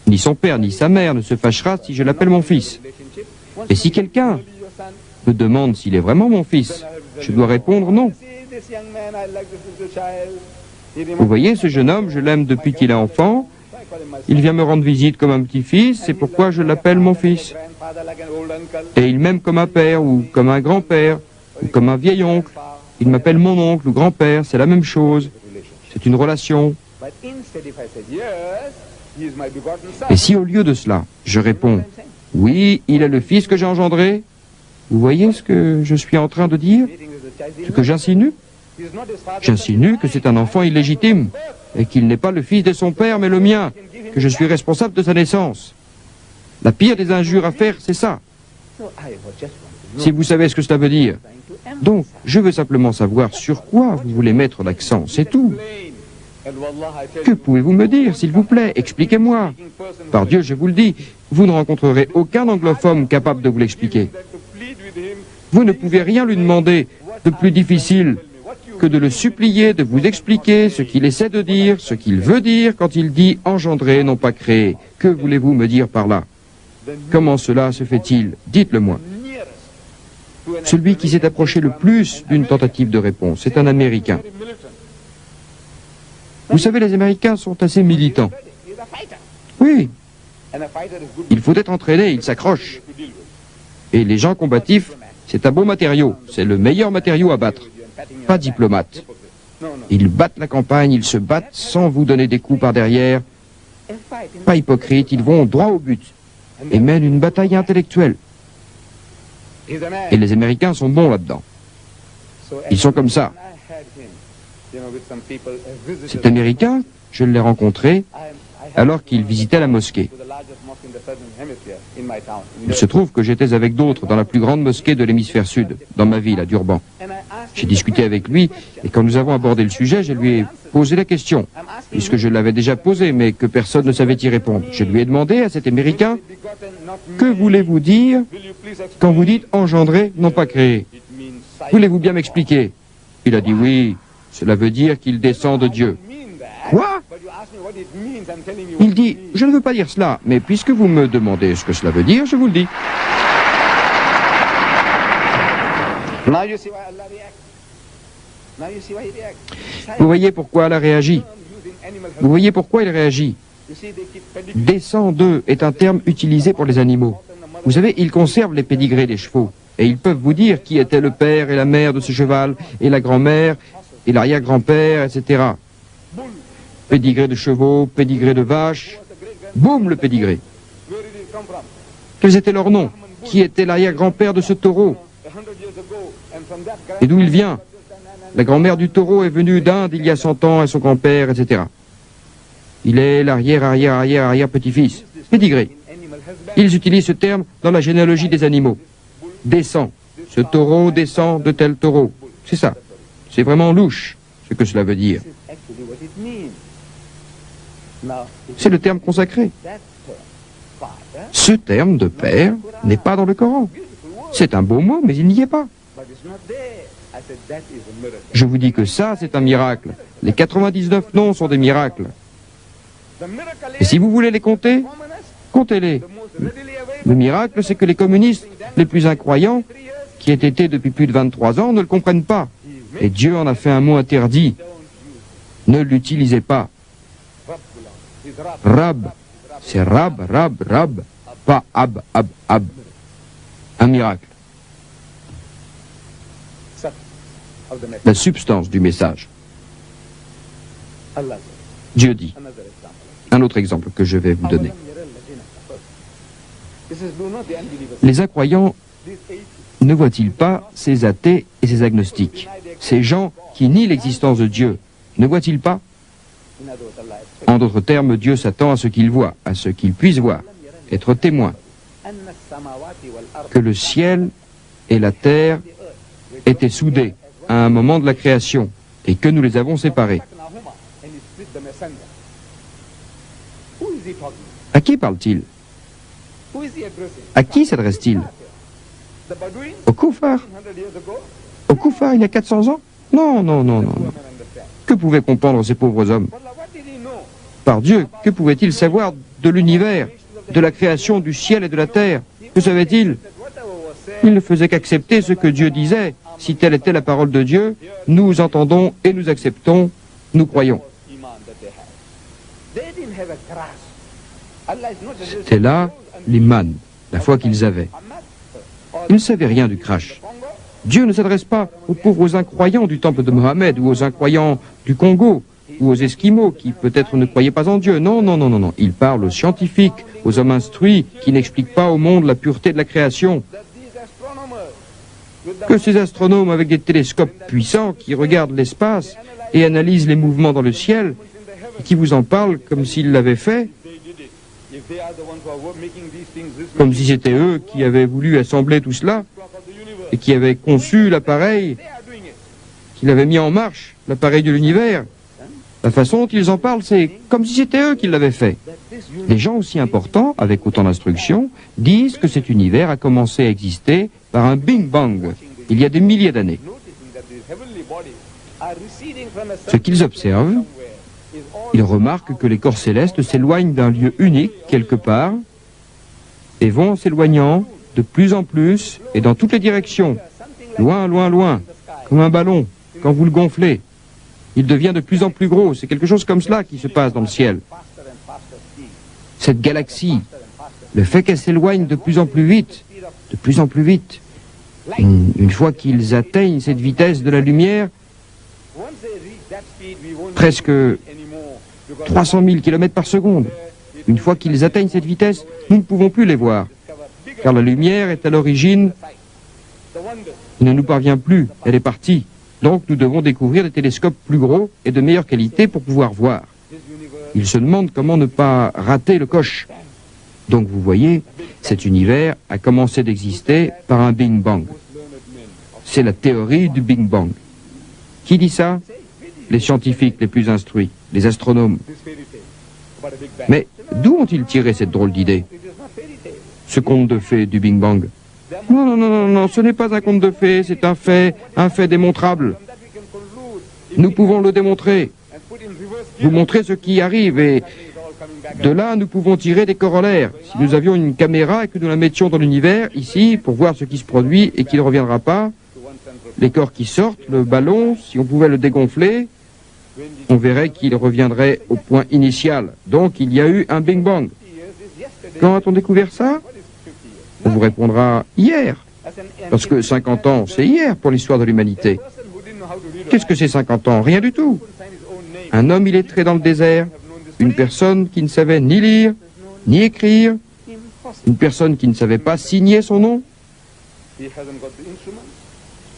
Ni son père, ni sa mère ne se fâchera si je l'appelle mon fils. Et si quelqu'un me demande s'il est vraiment mon fils. Je dois répondre non. Vous voyez, ce jeune homme, je l'aime depuis qu'il est enfant. Il vient me rendre visite comme un petit-fils, c'est pourquoi je l'appelle mon fils. Et il m'aime comme un père, ou comme un grand-père, ou comme un vieil oncle. Il m'appelle mon oncle ou grand-père, c'est la même chose. C'est une relation. Et si au lieu de cela, je réponds, oui, il est le fils que j'ai engendré, vous voyez ce que je suis en train de dire? Ce que j'insinue? J'insinue que c'est un enfant illégitime, et qu'il n'est pas le fils de son père, mais le mien, que je suis responsable de sa naissance. La pire des injures à faire, c'est ça. Si vous savez ce que cela veut dire. Donc, je veux simplement savoir sur quoi vous voulez mettre l'accent, c'est tout. Que pouvez-vous me dire, s'il vous plaît? Expliquez-moi. Par Dieu, je vous le dis, vous ne rencontrerez aucun anglophone capable de vous l'expliquer. Vous ne pouvez rien lui demander de plus difficile que de le supplier de vous expliquer ce qu'il essaie de dire, ce qu'il veut dire quand il dit engendrer, non pas créer. Que voulez-vous me dire par là? Comment cela se fait-il? Dites-le-moi. Celui qui s'est approché le plus d'une tentative de réponse, c'est un Américain. Vous savez, les Américains sont assez militants. Oui. Il faut être entraîné, ils s'accrochent. Et les gens combatifs, c'est un beau matériau, c'est le meilleur matériau à battre. Pas diplomate. Ils battent la campagne, ils se battent sans vous donner des coups par derrière. Pas hypocrites, ils vont droit au but et mènent une bataille intellectuelle. Et les Américains sont bons là-dedans. Ils sont comme ça. Cet Américain, je l'ai rencontré alors qu'il visitait la mosquée. Il se trouve que j'étais avec d'autres dans la plus grande mosquée de l'hémisphère sud, dans ma ville, à Durban. J'ai discuté avec lui, et quand nous avons abordé le sujet, je lui ai posé la question, puisque je l'avais déjà posée, mais que personne ne savait y répondre. Je lui ai demandé à cet Américain, que voulez-vous dire quand vous dites engendrer, non pas créer? Voulez-vous bien m'expliquer? Il a dit oui, cela veut dire qu'il descend de Dieu. Quoi? Il dit, je ne veux pas dire cela, mais puisque vous me demandez ce que cela veut dire, je vous le dis. Vous voyez pourquoi elle a réagi? Vous voyez pourquoi il réagit? Descend d'eux est un terme utilisé pour les animaux. Vous savez, ils conservent les pédigrés des chevaux, et ils peuvent vous dire qui était le père et la mère de ce cheval, et la grand-mère, et l'arrière-grand-père, etc. Pédigré de chevaux, pédigré de vaches, boum le pédigré. Quels étaient leurs noms? Qui était l'arrière-grand-père de ce taureau? Et d'où il vient? La grand-mère du taureau est venue d'Inde il y a 100 ans, et son grand-père, etc. Il est l'arrière-petit-fils. Pédigré. Ils utilisent ce terme dans la généalogie des animaux. Descend. Ce taureau descend de tel taureau. C'est ça. C'est vraiment louche, ce que cela veut dire. C'est le terme consacré. Ce terme de père n'est pas dans le Coran. C'est un beau mot, mais il n'y est pas. Je vous dis que ça, c'est un miracle. Les 99 noms sont des miracles. Et si vous voulez les compter, comptez-les. Le miracle, c'est que les communistes les plus incroyants, qui aient été depuis plus de 23 ans, ne le comprennent pas. Et Dieu en a fait un mot interdit. Ne l'utilisez pas. Rab, c'est rab, pas ab. Un miracle. La substance du message. Dieu dit. Un autre exemple que je vais vous donner. Les incroyants ne voient-ils pas ces athées et ces agnostiques, ces gens qui nient l'existence de Dieu, ne voient-ils pas? En d'autres termes, Dieu s'attend à ce qu'il voit, à ce qu'il puisse voir, être témoin, que le ciel et la terre étaient soudés à un moment de la création et que nous les avons séparés. À qui parle-t-il? À qui s'adresse-t-il? Au Koufar? Au Koufar il y a 400 ans? Non. Que pouvaient comprendre ces pauvres hommes? Par Dieu, que pouvaient-ils savoir de l'univers, de la création du ciel et de la terre? Que savaient-ils? Il ne faisait qu'accepter ce que Dieu disait. Si telle était la parole de Dieu, nous entendons et nous acceptons, nous croyons. C'était là l'iman, la foi qu'ils avaient. Ils ne savaient rien du crash. Dieu ne s'adresse pas aux pauvres incroyants du temple de Mohammed ou aux incroyants du Congo ou aux Esquimaux qui peut-être ne croyaient pas en Dieu. Non, non, non, non, non. Il parle aux scientifiques, aux hommes instruits qui n'expliquent pas au monde la pureté de la création. Que ces astronomes avec des télescopes puissants qui regardent l'espace et analysent les mouvements dans le ciel et qui vous en parlent comme s'ils l'avaient fait, comme si c'était eux qui avaient voulu assembler tout cela et qui avaient conçu l'appareil, qui l'avaient mis en marche, l'appareil de l'univers. La façon dont ils en parlent, c'est comme si c'était eux qui l'avaient fait. Les gens aussi importants, avec autant d'instructions, disent que cet univers a commencé à exister par un Big Bang, il y a des milliers d'années. Ce qu'ils observent, ils remarquent que les corps célestes s'éloignent d'un lieu unique, quelque part, et vont s'éloignant de plus en plus et dans toutes les directions, loin, loin, loin, comme un ballon, quand vous le gonflez. Il devient de plus en plus gros. C'est quelque chose comme cela qui se passe dans le ciel. Cette galaxie, le fait qu'elle s'éloigne de plus en plus vite, une fois qu'ils atteignent cette vitesse de la lumière, presque 300 000 km par seconde, une fois qu'ils atteignent cette vitesse, nous ne pouvons plus les voir, car la lumière est à l'origine, elle ne nous parvient plus, elle est partie. Donc nous devons découvrir des télescopes plus gros et de meilleure qualité pour pouvoir voir. Ils se demandent comment ne pas rater le coche. Donc vous voyez, cet univers a commencé d'exister par un Big Bang. C'est la théorie du Big Bang. Qui dit ça? Les scientifiques les plus instruits, les astronomes. Mais d'où ont-ils tiré cette drôle d'idée? Ce conte de fées du Big Bang. Non, non, non, non, non, ce n'est pas un conte de fées, c'est un fait démontrable. Nous pouvons le démontrer, vous montrer ce qui arrive, et de là, nous pouvons tirer des corollaires. Si nous avions une caméra et que nous la mettions dans l'univers, ici, pour voir ce qui se produit et qui ne reviendra pas, les corps qui sortent, le ballon, si on pouvait le dégonfler, on verrait qu'il reviendrait au point initial. Donc, il y a eu un Big Bang. Quand a-t-on découvert ça? On vous répondra hier, parce que 50 ans, c'est hier pour l'histoire de l'humanité. Qu'est-ce que c'est 50 ans? Rien du tout. Un homme illettré dans le désert, une personne qui ne savait ni lire, ni écrire, une personne qui ne savait pas signer son nom,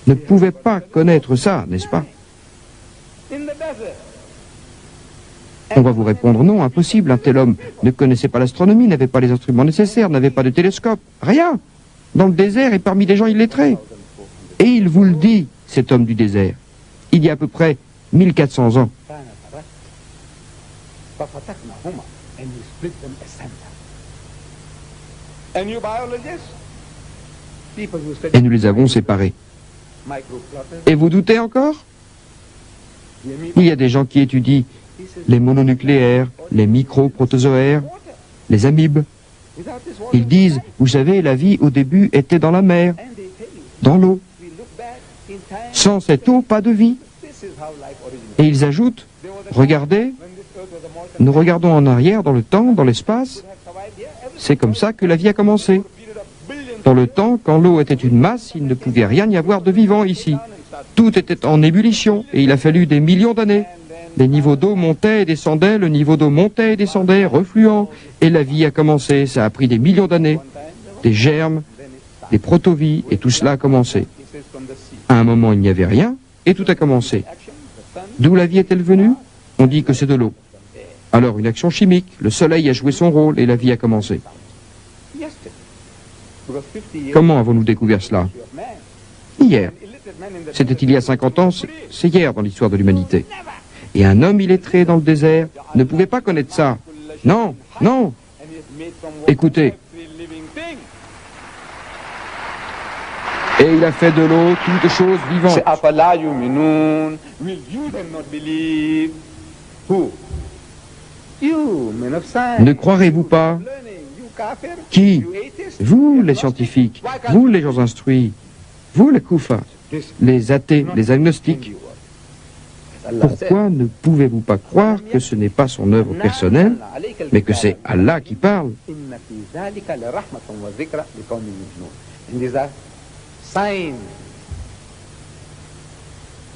ne pouvait pas connaître ça, n'est-ce pas? On va vous répondre non, impossible, un tel homme ne connaissait pas l'astronomie, n'avait pas les instruments nécessaires, n'avait pas de télescope, rien, dans le désert et parmi des gens illettrés. Et il vous le dit, cet homme du désert, il y a à peu près 1400 ans. Et nous les avons séparés. Et vous doutez encore? Il y a des gens qui étudient les mononucléaires, les micro-protozoaires, les amibes. Ils disent, vous savez, la vie au début était dans la mer, dans l'eau. Sans cette eau, pas de vie. Et ils ajoutent, regardez, nous regardons en arrière dans le temps, dans l'espace. C'est comme ça que la vie a commencé. Dans le temps, quand l'eau était une masse, il ne pouvait rien y avoir de vivant ici. Tout était en ébullition et il a fallu des millions d'années. Les niveaux d'eau montaient et descendaient, le niveau d'eau montait et descendait, refluant, et la vie a commencé. Ça a pris des millions d'années, des germes, des protovies, et tout cela a commencé. À un moment, il n'y avait rien, et tout a commencé. D'où la vie est-elle venue? On dit que c'est de l'eau. Alors, une action chimique, le soleil a joué son rôle, et la vie a commencé. Comment avons-nous découvert cela? Hier. C'était il y a 50 ans, c'est hier dans l'histoire de l'humanité. Et un homme illettré dans le désert ne pouvait pas connaître ça. Non, non. Écoutez. Et il a fait de l'eau toutes choses vivantes. Ne croirez-vous pas Qui? Vous, les scientifiques, vous, les gens instruits, vous, les koufars, les athées, les agnostiques. Pourquoi ne pouvez-vous pas croire que ce n'est pas son œuvre personnelle, mais que c'est Allah qui parle?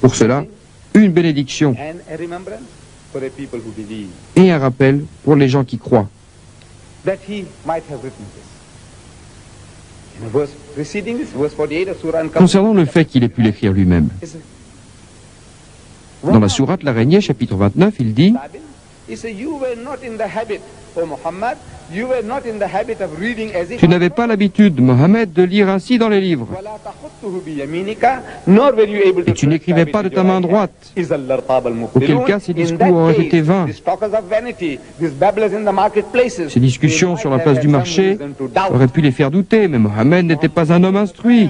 Pour cela, une bénédiction et un rappel pour les gens qui croient. Concernant le fait qu'il ait pu l'écrire lui-même, dans la sourate l'araignée, chapitre 29, il dit: tu n'avais pas l'habitude, Mohammed, de lire ainsi dans les livres. Et tu n'écrivais pas de ta main droite. Auquel cas, ces discours auraient été vains. Ces discussions sur la place du marché auraient pu les faire douter, mais Mohammed n'était pas un homme instruit.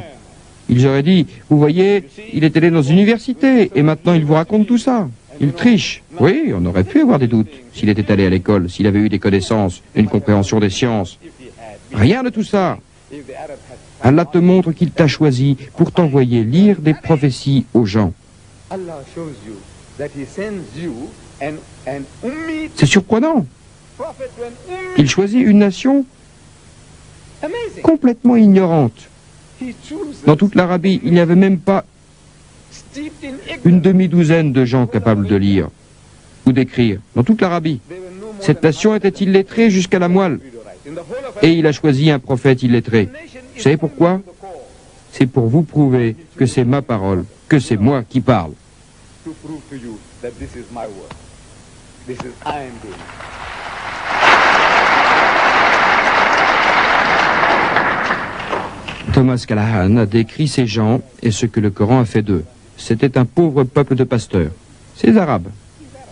Ils auraient dit: vous voyez, il est allé dans une université, et maintenant il vous raconte tout ça. Il triche. Oui, on aurait pu avoir des doutes s'il était allé à l'école, s'il avait eu des connaissances, une compréhension des sciences. Rien de tout ça. Allah te montre qu'il t'a choisi pour t'envoyer lire des prophéties aux gens. C'est surprenant. Il choisit une nation complètement ignorante. Dans toute l'Arabie, il n'y avait même pas une demi-douzaine de gens capables de lire ou d'écrire. Dans toute l'Arabie, cette nation était illettrée jusqu'à la moelle. Et il a choisi un prophète illettré. Vous savez pourquoi? C'est pour vous prouver que c'est ma parole, que c'est moi qui parle. Thomas Callahan a décrit ces gens et ce que le Coran a fait d'eux. C'était un pauvre peuple de pasteurs. Ces Arabes.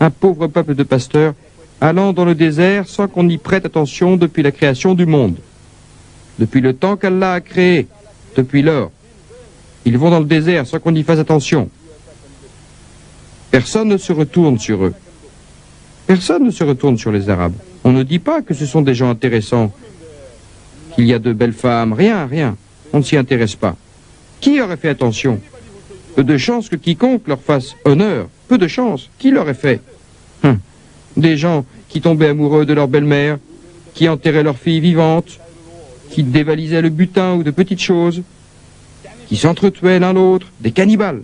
Un pauvre peuple de pasteurs allant dans le désert sans qu'on y prête attention depuis la création du monde. Depuis le temps qu'Allah a créé, depuis lors. Ils vont dans le désert sans qu'on y fasse attention. Personne ne se retourne sur eux. Personne ne se retourne sur les Arabes. On ne dit pas que ce sont des gens intéressants, qu'il y a de belles femmes, rien, rien. On ne s'y intéresse pas. Qui aurait fait attention? Peu de chance que quiconque leur fasse honneur. Peu de chance. Qui l'aurait fait? Des gens qui tombaient amoureux de leur belle-mère, qui enterraient leur fille vivante, qui dévalisaient le butin ou de petites choses, qui s'entretuaient l'un l'autre, des cannibales.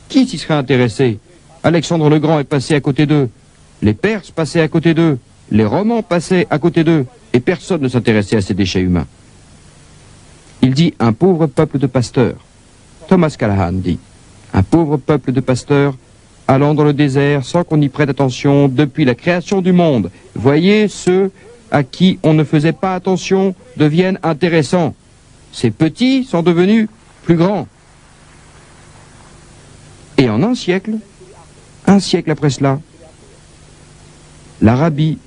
Qui s'y serait intéressé? Alexandre le Grand est passé à côté d'eux. Les Perses passaient à côté d'eux. Les Romans passaient à côté d'eux. Et personne ne s'intéressait à ces déchets humains. Il dit un pauvre peuple de pasteurs. Thomas Callahan dit un pauvre peuple de pasteurs allant dans le désert sans qu'on y prête attention depuis la création du monde. Voyez, ceux à qui on ne faisait pas attention deviennent intéressants. Ces petits sont devenus plus grands. Et en un siècle après cela, l'Arabie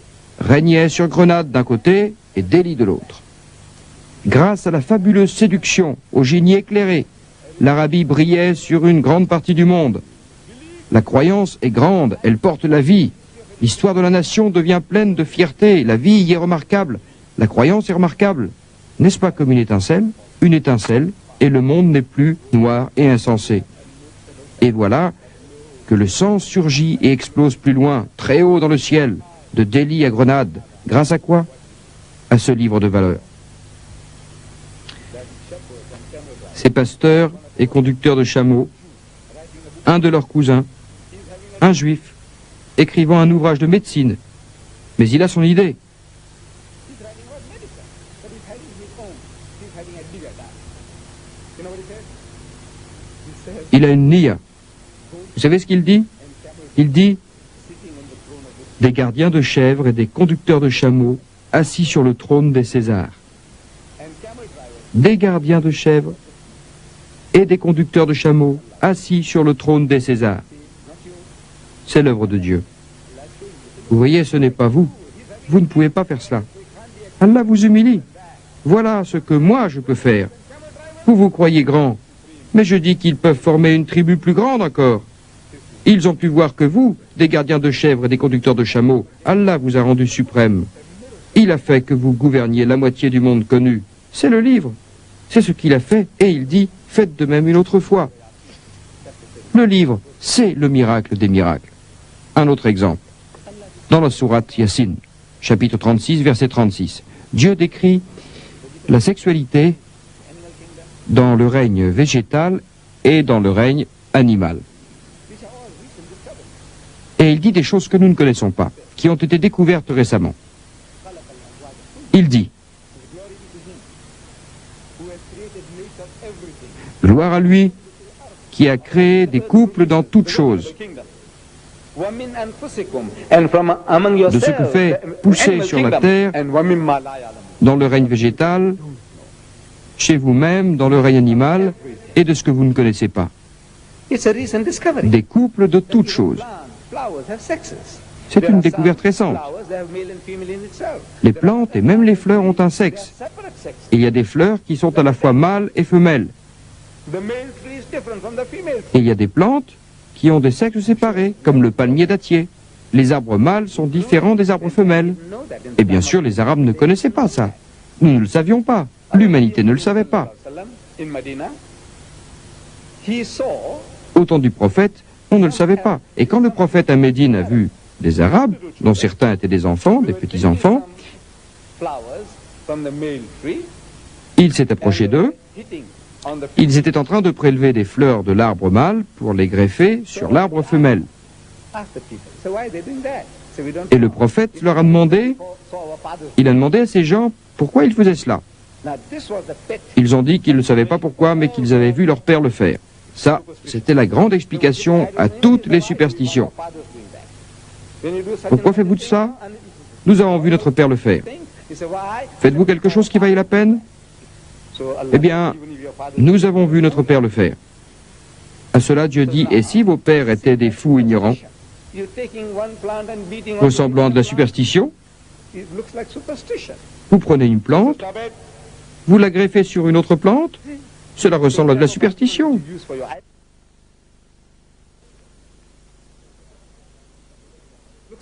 régnait sur Grenade d'un côté et Delhi de l'autre. Grâce à la fabuleuse séduction, au génie éclairé, l'Arabie brillait sur une grande partie du monde. La croyance est grande, elle porte la vie. L'histoire de la nation devient pleine de fierté, la vie y est remarquable, la croyance est remarquable. N'est-ce pas comme une étincelle, et le monde n'est plus noir et insensé. Et voilà que le sang surgit et explose plus loin, très haut dans le ciel, de Delhi à Grenade. Grâce à quoi? À ce livre de valeur. Ces pasteurs et conducteurs de chameaux, un de leurs cousins, un juif, écrivant un ouvrage de médecine, mais il a son idée. Il a une niya. Vous savez ce qu'il dit? Il dit des gardiens de chèvres et des conducteurs de chameaux assis sur le trône des Césars. Des gardiens de chèvres et des conducteurs de chameaux assis sur le trône des Césars. C'est l'œuvre de Dieu. Vous voyez, ce n'est pas vous. Vous ne pouvez pas faire cela. Allah vous humilie. Voilà ce que moi je peux faire. Vous vous croyez grand, mais je dis qu'ils peuvent former une tribu plus grande encore. Ils ont pu voir que vous, des gardiens de chèvres et des conducteurs de chameaux, Allah vous a rendu suprême. Il a fait que vous gouverniez la moitié du monde connu. C'est le livre. C'est ce qu'il a fait, et il dit, faites de même une autre fois. Le livre, c'est le miracle des miracles. Un autre exemple. Dans la sourate Yasin, chapitre 36, verset 36, Dieu décrit la sexualité dans le règne végétal et dans le règne animal. Et il dit des choses que nous ne connaissons pas, qui ont été découvertes récemment. Il dit, gloire à lui qui a créé des couples dans toutes choses, de ce que fait pousser sur la terre, dans le règne végétal, chez vous-même, dans le règne animal, et de ce que vous ne connaissez pas. Des couples de toutes choses. C'est une découverte récente. Les plantes et même les fleurs ont un sexe. Il y a des fleurs qui sont à la fois mâles et femelles. Et il y a des plantes qui ont des sexes séparés, comme le palmier dattier. Les arbres mâles sont différents des arbres femelles. Et bien sûr, les Arabes ne connaissaient pas ça. Nous ne le savions pas. L'humanité ne le savait pas. Au temps du prophète, on ne le savait pas. Et quand le prophète à Médine a vu des Arabes, dont certains étaient des enfants, des petits-enfants, il s'est approché d'eux. Ils étaient en train de prélever des fleurs de l'arbre mâle pour les greffer sur l'arbre femelle. Et le prophète leur a demandé, il a demandé à ces gens pourquoi ils faisaient cela. Ils ont dit qu'ils ne savaient pas pourquoi, mais qu'ils avaient vu leur père le faire. Ça, c'était la grande explication à toutes les superstitions. Pourquoi faites-vous ça? Nous avons vu notre père le faire. Faites-vous quelque chose qui vaille la peine? Eh bien, nous avons vu notre père le faire. À cela, Dieu dit, et si vos pères étaient des fous ignorants, ressemblant à de la superstition, vous prenez une plante, vous la greffez sur une autre plante, cela ressemble à de la superstition.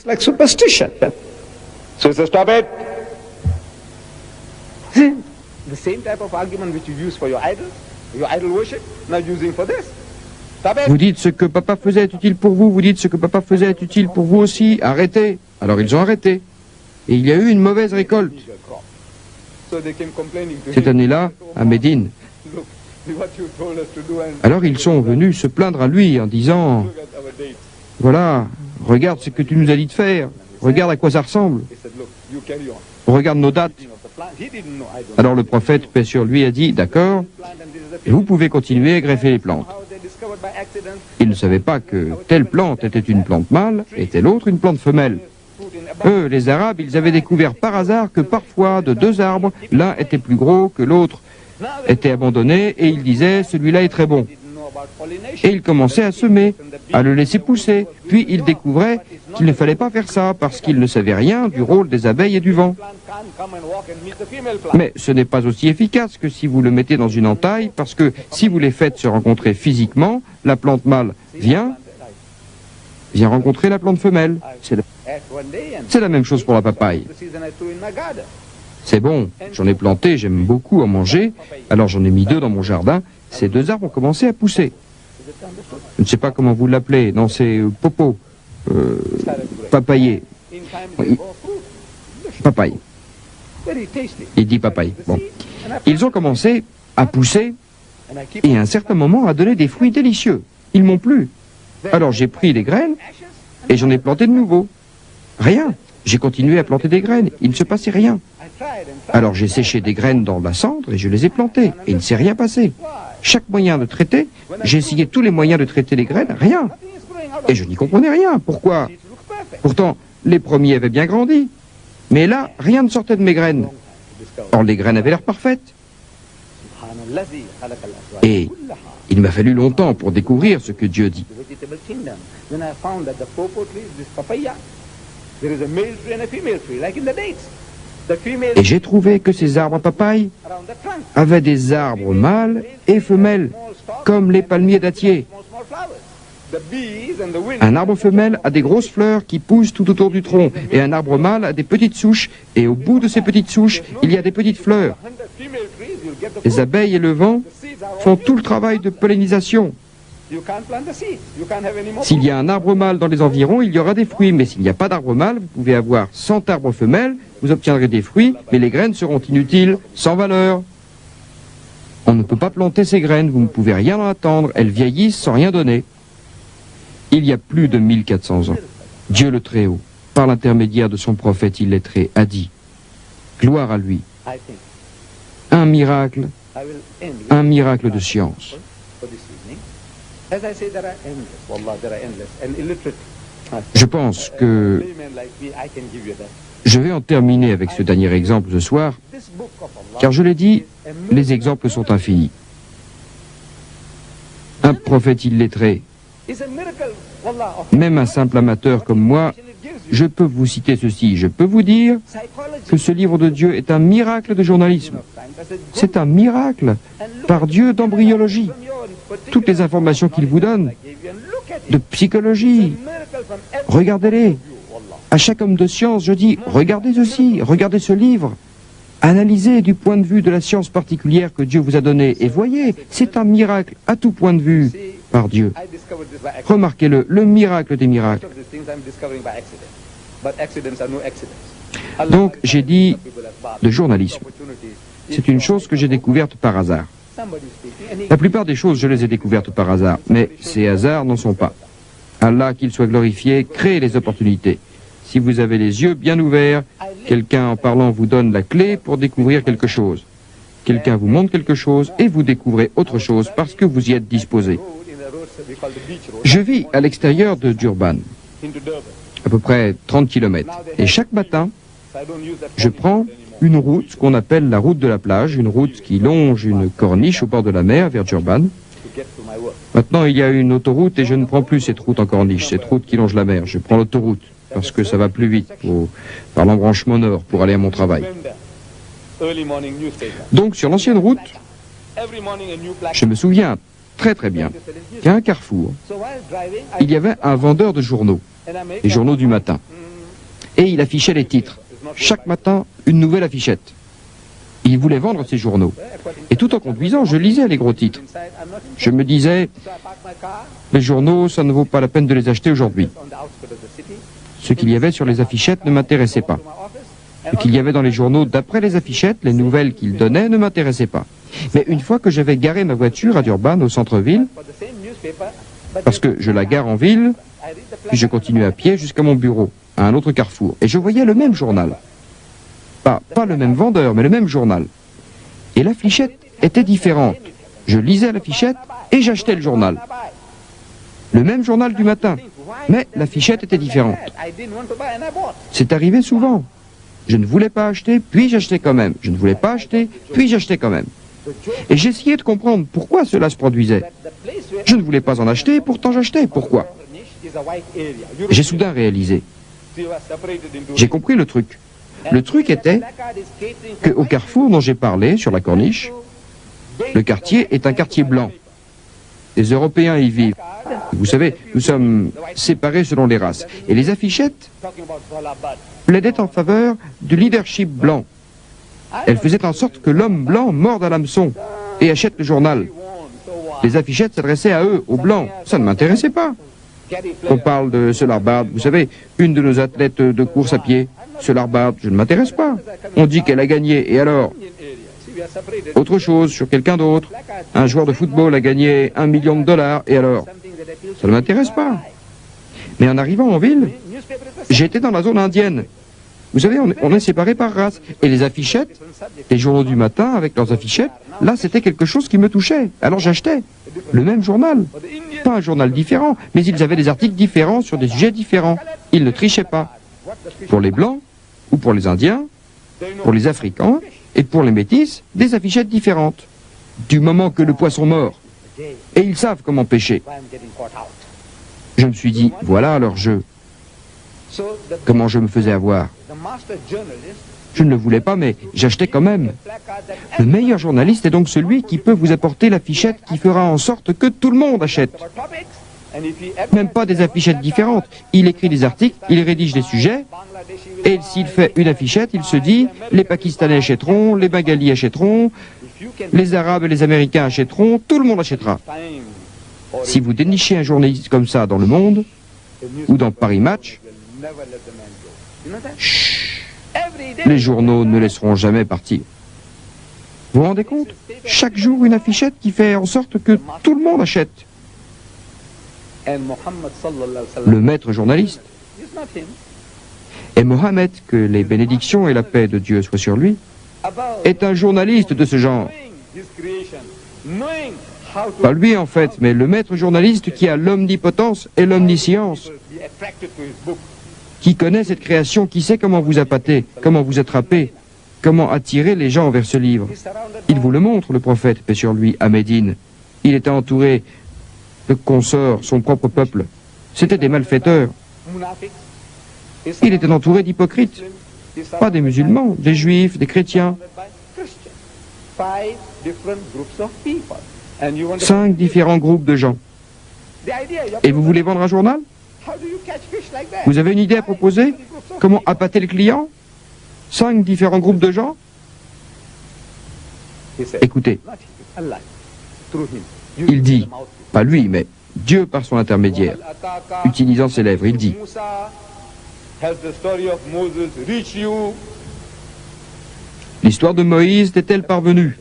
Like superstition. So he says, stop it. The same type of argument which you use for your idol worship, now using for this. Stop it. Vous dites ce que papa faisait est utile pour vous, vous dites ce que papa faisait est utile pour vous aussi, arrêtez. Alors ils ont arrêté. Et il y a eu une mauvaise récolte. Cette année-là, à Médine. Alors ils sont venus se plaindre à lui en disant, voilà, regarde ce que tu nous as dit de faire, regarde à quoi ça ressemble, regarde nos dates. Alors le prophète, paix sur lui, a dit, d'accord, vous pouvez continuer à greffer les plantes. Ils ne savaient pas que telle plante était une plante mâle et telle autre une plante femelle. Eux, les Arabes, ils avaient découvert par hasard que parfois, de deux arbres, l'un était plus gros que l'autre était abandonné et ils disaient, celui-là est très bon. Et ils commençaient à semer, à le laisser pousser. Puis ils découvraient qu'il ne fallait pas faire ça parce qu'ils ne savaient rien du rôle des abeilles et du vent. Mais ce n'est pas aussi efficace que si vous le mettez dans une entaille, parce que si vous les faites se rencontrer physiquement, la plante mâle vient rencontrer la plante femelle. C'est la même chose pour la papaye. C'est bon, j'en ai planté, j'aime beaucoup en manger, alors j'en ai mis 2 dans mon jardin. Ces 2 arbres ont commencé à pousser. Je ne sais pas comment vous l'appelez, non, c'est popo, papayer. Oui. Papaye. Il dit papaye. Bon. Ils ont commencé à pousser et à un certain moment à donner des fruits délicieux. Ils m'ont plu. Alors j'ai pris des graines et j'en ai planté de nouveau. Rien. J'ai continué à planter des graines. Il ne se passait rien. Alors j'ai séché des graines dans la cendre et je les ai plantées. Et il ne s'est rien passé. Chaque moyen de traiter, j'ai essayé tous les moyens de traiter les graines, rien. Et je n'y comprenais rien. Pourquoi? Pourtant, les premiers avaient bien grandi. Mais là, rien ne sortait de mes graines. Or, les graines avaient l'air parfaites. Et il m'a fallu longtemps pour découvrir ce que Dieu dit. Et j'ai trouvé que ces arbres à papaye avaient des arbres mâles et femelles, comme les palmiers dattiers. Un arbre femelle a des grosses fleurs qui poussent tout autour du tronc, et un arbre mâle a des petites souches, et au bout de ces petites souches, il y a des petites fleurs. Les abeilles et le vent font tout le travail de pollinisation. S'il y a un arbre mâle dans les environs, il y aura des fruits, mais s'il n'y a pas d'arbre mâle, vous pouvez avoir 100 arbres femelles, vous obtiendrez des fruits, mais les graines seront inutiles, sans valeur. On ne peut pas planter ces graines, vous ne pouvez rien en attendre, elles vieillissent sans rien donner. Il y a plus de 1400 ans, Dieu le Très-Haut, par l'intermédiaire de son prophète illettré, a dit, gloire à lui, un miracle de science. Je pense que je vais en terminer avec ce dernier exemple ce soir, car je l'ai dit, les exemples sont infinis. Un prophète illettré, même un simple amateur comme moi, je peux vous citer ceci, je peux vous dire que ce livre de Dieu est un miracle de journalisme. C'est un miracle par Dieu d'embryologie. Toutes les informations qu'il vous donne, de psychologie, regardez-les. À chaque homme de science, je dis, regardez ceci, regardez ce livre. Analysez du point de vue de la science particulière que Dieu vous a donnée. Et voyez, c'est un miracle à tout point de vue par Dieu. Remarquez-le, le miracle des miracles. Donc, j'ai dit de journalisme. C'est une chose que j'ai découverte par hasard. La plupart des choses, je les ai découvertes par hasard, mais ces hasards n'en sont pas. Allah, qu'il soit glorifié, crée les opportunités. Si vous avez les yeux bien ouverts, quelqu'un en parlant vous donne la clé pour découvrir quelque chose. Quelqu'un vous montre quelque chose et vous découvrez autre chose parce que vous y êtes disposé. Je vis à l'extérieur de Durban, à peu près 30 km. Et chaque matin, je prends une route, ce qu'on appelle la route de la plage, une route qui longe une corniche au bord de la mer vers Durban. Maintenant, il y a une autoroute et je ne prends plus cette route en corniche, cette route qui longe la mer. Je prends l'autoroute parce que ça va plus vite par l'embranchement nord pour aller à mon travail. Donc, sur l'ancienne route, je me souviens très très bien qu'à un carrefour, il y avait un vendeur de journaux, les journaux du matin. Et il affichait les titres. Chaque matin, une nouvelle affichette. Il voulait vendre ses journaux. Et tout en conduisant, je lisais les gros titres. Je me disais, les journaux, ça ne vaut pas la peine de les acheter aujourd'hui. Ce qu'il y avait sur les affichettes ne m'intéressait pas. Ce qu'il y avait dans les journaux d'après les affichettes, les nouvelles qu'il donnait ne m'intéressaient pas. Mais une fois que j'avais garé ma voiture à Durban, au centre-ville, parce que je la gare en ville, puis je continue à pied jusqu'à mon bureau, à un autre carrefour, et je voyais le même journal. Pas le même vendeur, mais le même journal. Et l'affichette était différente. Je lisais l'affichette et j'achetais le journal. Le même journal du matin, mais l'affichette était différente. C'est arrivé souvent. Je ne voulais pas acheter, puis j'achetais quand même. Je ne voulais pas acheter, puis j'achetais quand même. Et j'essayais de comprendre pourquoi cela se produisait. Je ne voulais pas en acheter, pourtant j'achetais. Pourquoi? J'ai soudain réalisé. J'ai compris le truc. Le truc était qu'au carrefour dont j'ai parlé, sur la corniche, le quartier est un quartier blanc. Les Européens y vivent. Vous savez, nous sommes séparés selon les races. Et les affichettes plaidaient en faveur du leadership blanc. Elles faisaient en sorte que l'homme blanc morde à l'hameçon et achète le journal. Les affichettes s'adressaient à eux, aux blancs. Ça ne m'intéressait pas. On parle de Solar Bard, vous savez, une de nos athlètes de course à pied. Solar Bard, je ne m'intéresse pas. On dit qu'elle a gagné, et alors? Autre chose, sur quelqu'un d'autre. Un joueur de football a gagné $1 million, et alors? Ça ne m'intéresse pas. Mais en arrivant en ville, j'étais dans la zone indienne. Vous savez, on est séparés par race. Et les affichettes, les journaux du matin avec leurs affichettes, là c'était quelque chose qui me touchait. Alors j'achetais le même journal. Pas un journal différent, mais ils avaient des articles différents sur des sujets différents. Ils ne trichaient pas. Pour les Blancs, ou pour les Indiens, pour les Africains, et pour les Métis, des affichettes différentes. Du moment que le poisson mord. Et ils savent comment pêcher. Je me suis dit, voilà leur jeu. Comment je me faisais avoir. Je ne le voulais pas, mais j'achetais quand même. Le meilleur journaliste est donc celui qui peut vous apporter l'affichette qui fera en sorte que tout le monde achète. Même pas des affichettes différentes. Il écrit des articles, il rédige les sujets, et s'il fait une affichette, il se dit les Pakistanais achèteront, les Bengalis achèteront, les Arabes et les Américains achèteront, tout le monde achètera. Si vous dénichez un journaliste comme ça dans Le Monde, ou dans Paris Match, chut, les journaux ne laisseront jamais partir. Vous vous rendez compte? Chaque jour, une affichette qui fait en sorte que tout le monde achète. Le maître journaliste est Mohammed, que les bénédictions et la paix de Dieu soient sur lui, est un journaliste de ce genre. Pas lui en fait, mais le maître journaliste qui a l'omnipotence et l'omniscience, qui connaît cette création, qui sait comment vous appâter, comment vous attraper, comment attirer les gens vers ce livre. Il vous le montre, le prophète, paix sur lui, à Médine. Il était entouré de consorts, son propre peuple. C'étaient des malfaiteurs. Il était entouré d'hypocrites. Pas des musulmans, des juifs, des chrétiens. 5 différents groupes de gens. Et vous voulez vendre un journal? Vous avez une idée à proposer? Comment appâter le client? 5 différents groupes de gens? Écoutez, il dit, pas lui, mais Dieu par son intermédiaire, utilisant ses lèvres, il dit, l'histoire de Moïse est-elle parvenue?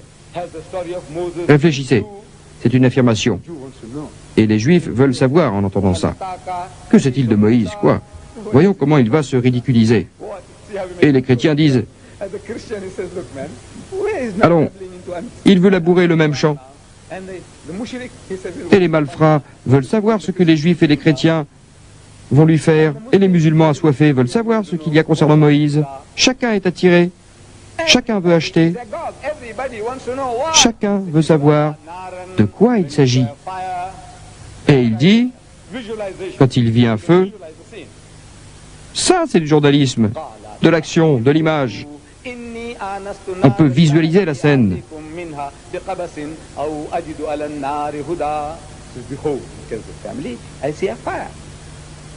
Réfléchissez, c'est une affirmation. Et les Juifs veulent savoir en entendant ça. Que sait-il de Moïse, quoi? Voyons comment il va se ridiculiser. Et les chrétiens disent, allons, il veut labourer le même champ. Et les malfrats veulent savoir ce que les Juifs et les chrétiens vont lui faire. Et les musulmans assoiffés veulent savoir ce qu'il y a concernant Moïse. Chacun est attiré. Chacun veut acheter. Chacun veut savoir de quoi il s'agit. Et il dit, quand il vit un feu, ça c'est du journalisme, de l'action, de l'image. On peut visualiser la scène.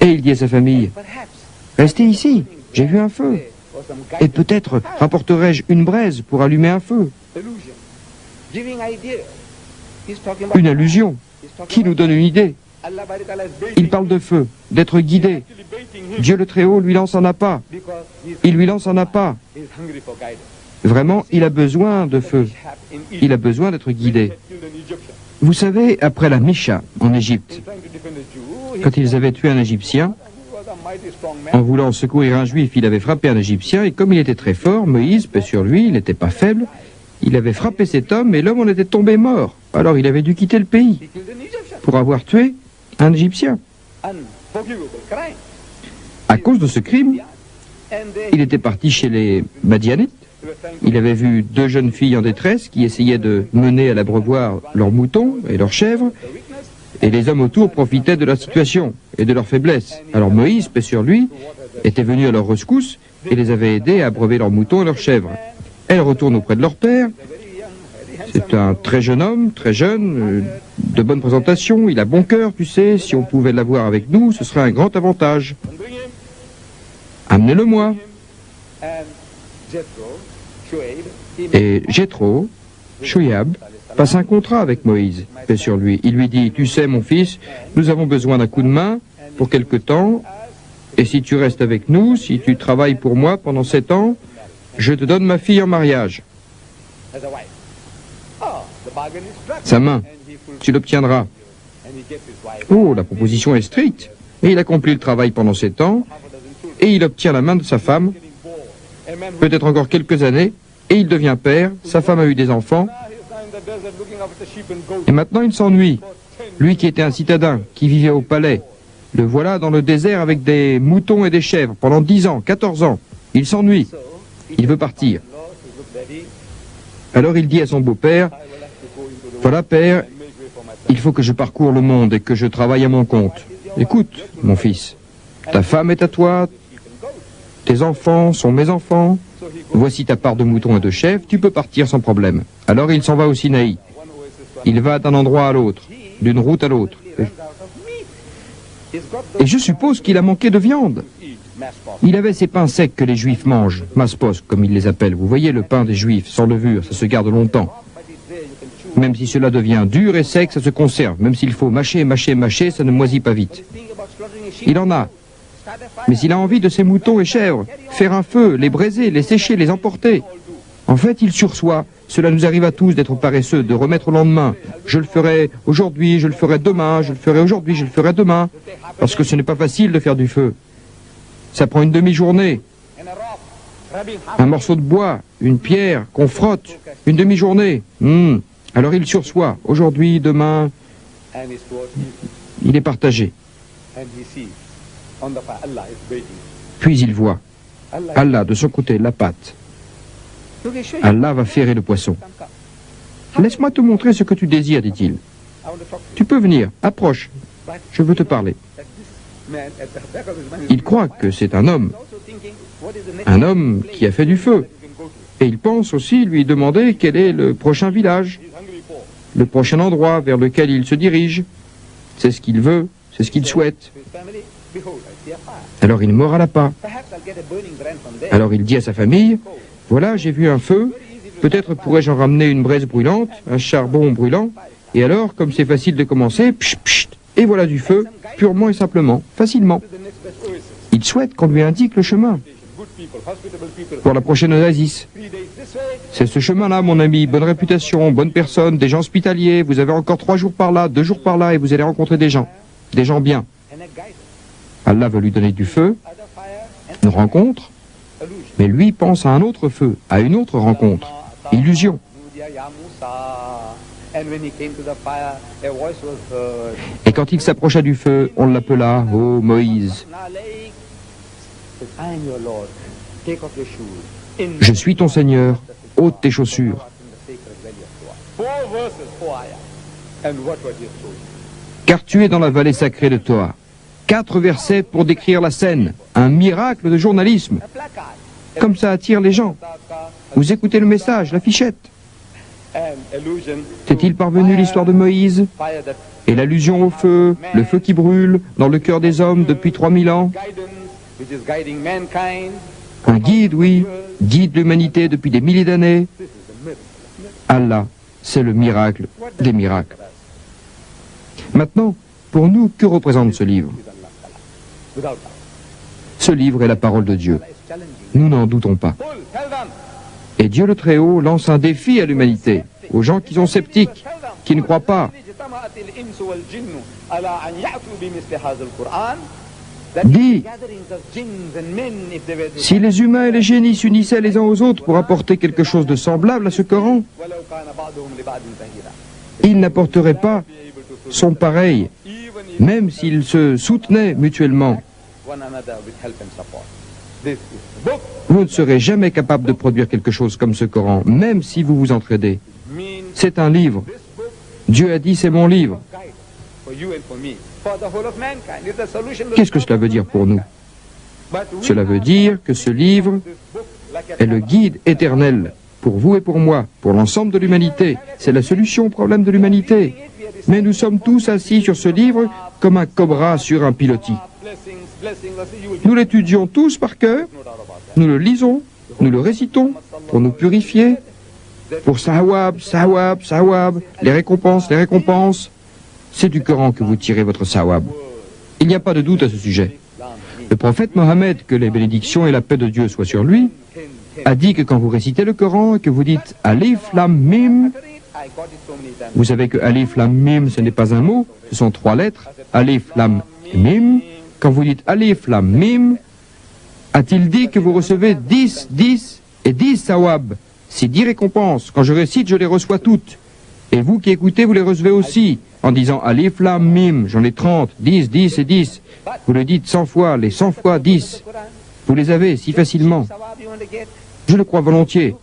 Et il dit à sa famille, restez ici, j'ai vu un feu. Et peut-être rapporterai-je une braise pour allumer un feu. Une allusion qui nous donne une idée. Il parle de feu, d'être guidé. Dieu le Très-Haut lui lance un appât. Il lui lance un appât. Vraiment, il a besoin de feu. Il a besoin d'être guidé. Vous savez, après la Misha en Égypte, quand ils avaient tué un Égyptien, en voulant secourir un Juif, il avait frappé un Égyptien, et comme il était très fort, Moïse, paix sur lui, il n'était pas faible, il avait frappé cet homme, et l'homme en était tombé mort. Alors il avait dû quitter le pays pour avoir tué un Égyptien. À cause de ce crime, il était parti chez les Madianites. Il avait vu 2 jeunes filles en détresse qui essayaient de mener à l'abreuvoir leurs moutons et leurs chèvres, et les hommes autour profitaient de leur situation et de leur faiblesse. Alors Moïse, paix sur lui, était venu à leur rescousse et les avait aidés à abreuver leurs moutons et leurs chèvres. Elles retournent auprès de leur père. C'est un très jeune homme, très jeune, de bonne présentation, il a bon cœur, tu sais, si on pouvait l'avoir avec nous, ce serait un grand avantage. Amenez-le-moi. Et Jéthro, Chouïab, passe un contrat avec Moïse, paix sur lui. Il lui dit, tu sais mon fils, nous avons besoin d'un coup de main pour quelque temps, et si tu restes avec nous, si tu travailles pour moi pendant 7 ans, je te donne ma fille en mariage. Sa main, tu l'obtiendras. Oh, la proposition est stricte. Et il accomplit le travail pendant 7 ans, et il obtient la main de sa femme, peut-être encore quelques années, et il devient père, sa femme a eu des enfants, et maintenant il s'ennuie. Lui qui était un citadin, qui vivait au palais, le voilà dans le désert avec des moutons et des chèvres pendant 10 ans, 14 ans. Il s'ennuie. Il veut partir. Alors il dit à son beau-père, voilà père, il faut que je parcours le monde et que je travaille à mon compte. Écoute, mon fils, ta femme est à toi, tes enfants sont mes enfants, voici ta part de moutons et de chèvres, tu peux partir sans problème. Alors il s'en va au Sinaï. Il va d'un endroit à l'autre, d'une route à l'autre. Et je suppose qu'il a manqué de viande. Il avait ces pains secs que les juifs mangent, maspos comme ils les appellent. Vous voyez le pain des juifs, sans levure, ça se garde longtemps. Même si cela devient dur et sec, ça se conserve. Même s'il faut mâcher, mâcher, mâcher, ça ne moisit pas vite. Il en a. Mais il a envie de ses moutons et chèvres, faire un feu, les braiser, les sécher, les emporter. En fait, il sursoit. Cela nous arrive à tous d'être paresseux, de remettre au lendemain. Je le ferai aujourd'hui, je le ferai demain, je le ferai aujourd'hui, je le ferai demain. Parce que ce n'est pas facile de faire du feu. Ça prend une demi-journée. Un morceau de bois, une pierre qu'on frotte, une demi-journée. Alors il sursoit. Aujourd'hui, demain, il est partagé. Puis il voit. Allah, de son côté, la pâte. Allah va ferrer le poisson. Laisse-moi te montrer ce que tu désires, dit-il. Tu peux venir, approche. Je veux te parler. Il croit que c'est un homme qui a fait du feu. Et il pense aussi lui demander quel est le prochain village, le prochain endroit vers lequel il se dirige. C'est ce qu'il veut, c'est ce qu'il souhaite. Alors il mord à l'appât. Alors il dit à sa famille, voilà, j'ai vu un feu, peut-être pourrais-je en ramener une braise brûlante, un charbon brûlant, et alors, comme c'est facile de commencer, psh, psh, et voilà du feu, purement et simplement, facilement. Il souhaite qu'on lui indique le chemin pour la prochaine oasis. C'est ce chemin-là, mon ami, bonne réputation, bonne personne, des gens hospitaliers, vous avez encore 3 jours par là, 2 jours par là, et vous allez rencontrer des gens bien. Allah veut lui donner du feu, une rencontre, mais lui pense à un autre feu, à une autre rencontre, illusion. Et quand il s'approcha du feu, on l'appela « Oh Moïse, je suis ton Seigneur, ôte tes chaussures. » Car tu es dans la vallée sacrée de Toa. 4 versets pour décrire la scène, un miracle de journalisme. Comme ça attire les gens. Vous écoutez le message, la fichette. T'est-il parvenu l'histoire de Moïse et l'allusion au feu, le feu qui brûle dans le cœur des hommes depuis 3000 ans? Un guide, oui, guide l'humanité depuis des milliers d'années. Allah, c'est le miracle des miracles. Maintenant, pour nous, que représente ce livre? Ce livre est la parole de Dieu. Nous n'en doutons pas. Et Dieu le Très-Haut lance un défi à l'humanité, aux gens qui sont sceptiques, qui ne croient pas. Dit, si les humains et les génies s'unissaient les uns aux autres pour apporter quelque chose de semblable à ce Coran, ils n'apporteraient pas son pareil, même s'ils se soutenaient mutuellement. Vous ne serez jamais capable de produire quelque chose comme ce Coran, même si vous vous entraidez. C'est un livre. Dieu a dit, c'est mon livre. Qu'est-ce que cela veut dire pour nous? Cela veut dire que ce livre est le guide éternel pour vous et pour moi, pour l'ensemble de l'humanité. C'est la solution au problème de l'humanité. Mais nous sommes tous assis sur ce livre comme un cobra sur un pilotis. Nous l'étudions tous par cœur, nous le lisons, nous le récitons pour nous purifier, pour sawab, sawab, sawab, les récompenses, les récompenses. C'est du Coran que vous tirez votre sawab. Il n'y a pas de doute à ce sujet. Le prophète Mohammed, que les bénédictions et la paix de Dieu soient sur lui, a dit que quand vous récitez le Coran et que vous dites Alif Lam Mim, vous savez que Alif Lam Mim, ce n'est pas un mot, ce sont 3 lettres. Alif Lam Mim. Quand vous dites Alif Lam Mim, a-t-il dit que vous recevez 10, 10 et 10 sawab? C'est 10 récompenses. Quand je récite, je les reçois toutes. Et vous qui écoutez, vous les recevez aussi. En disant Alif Lam Mim, j'en ai 30, 10, 10 et 10. Vous le dites 100 fois, les 100 fois 10. Vous les avez si facilement. Je le crois volontiers.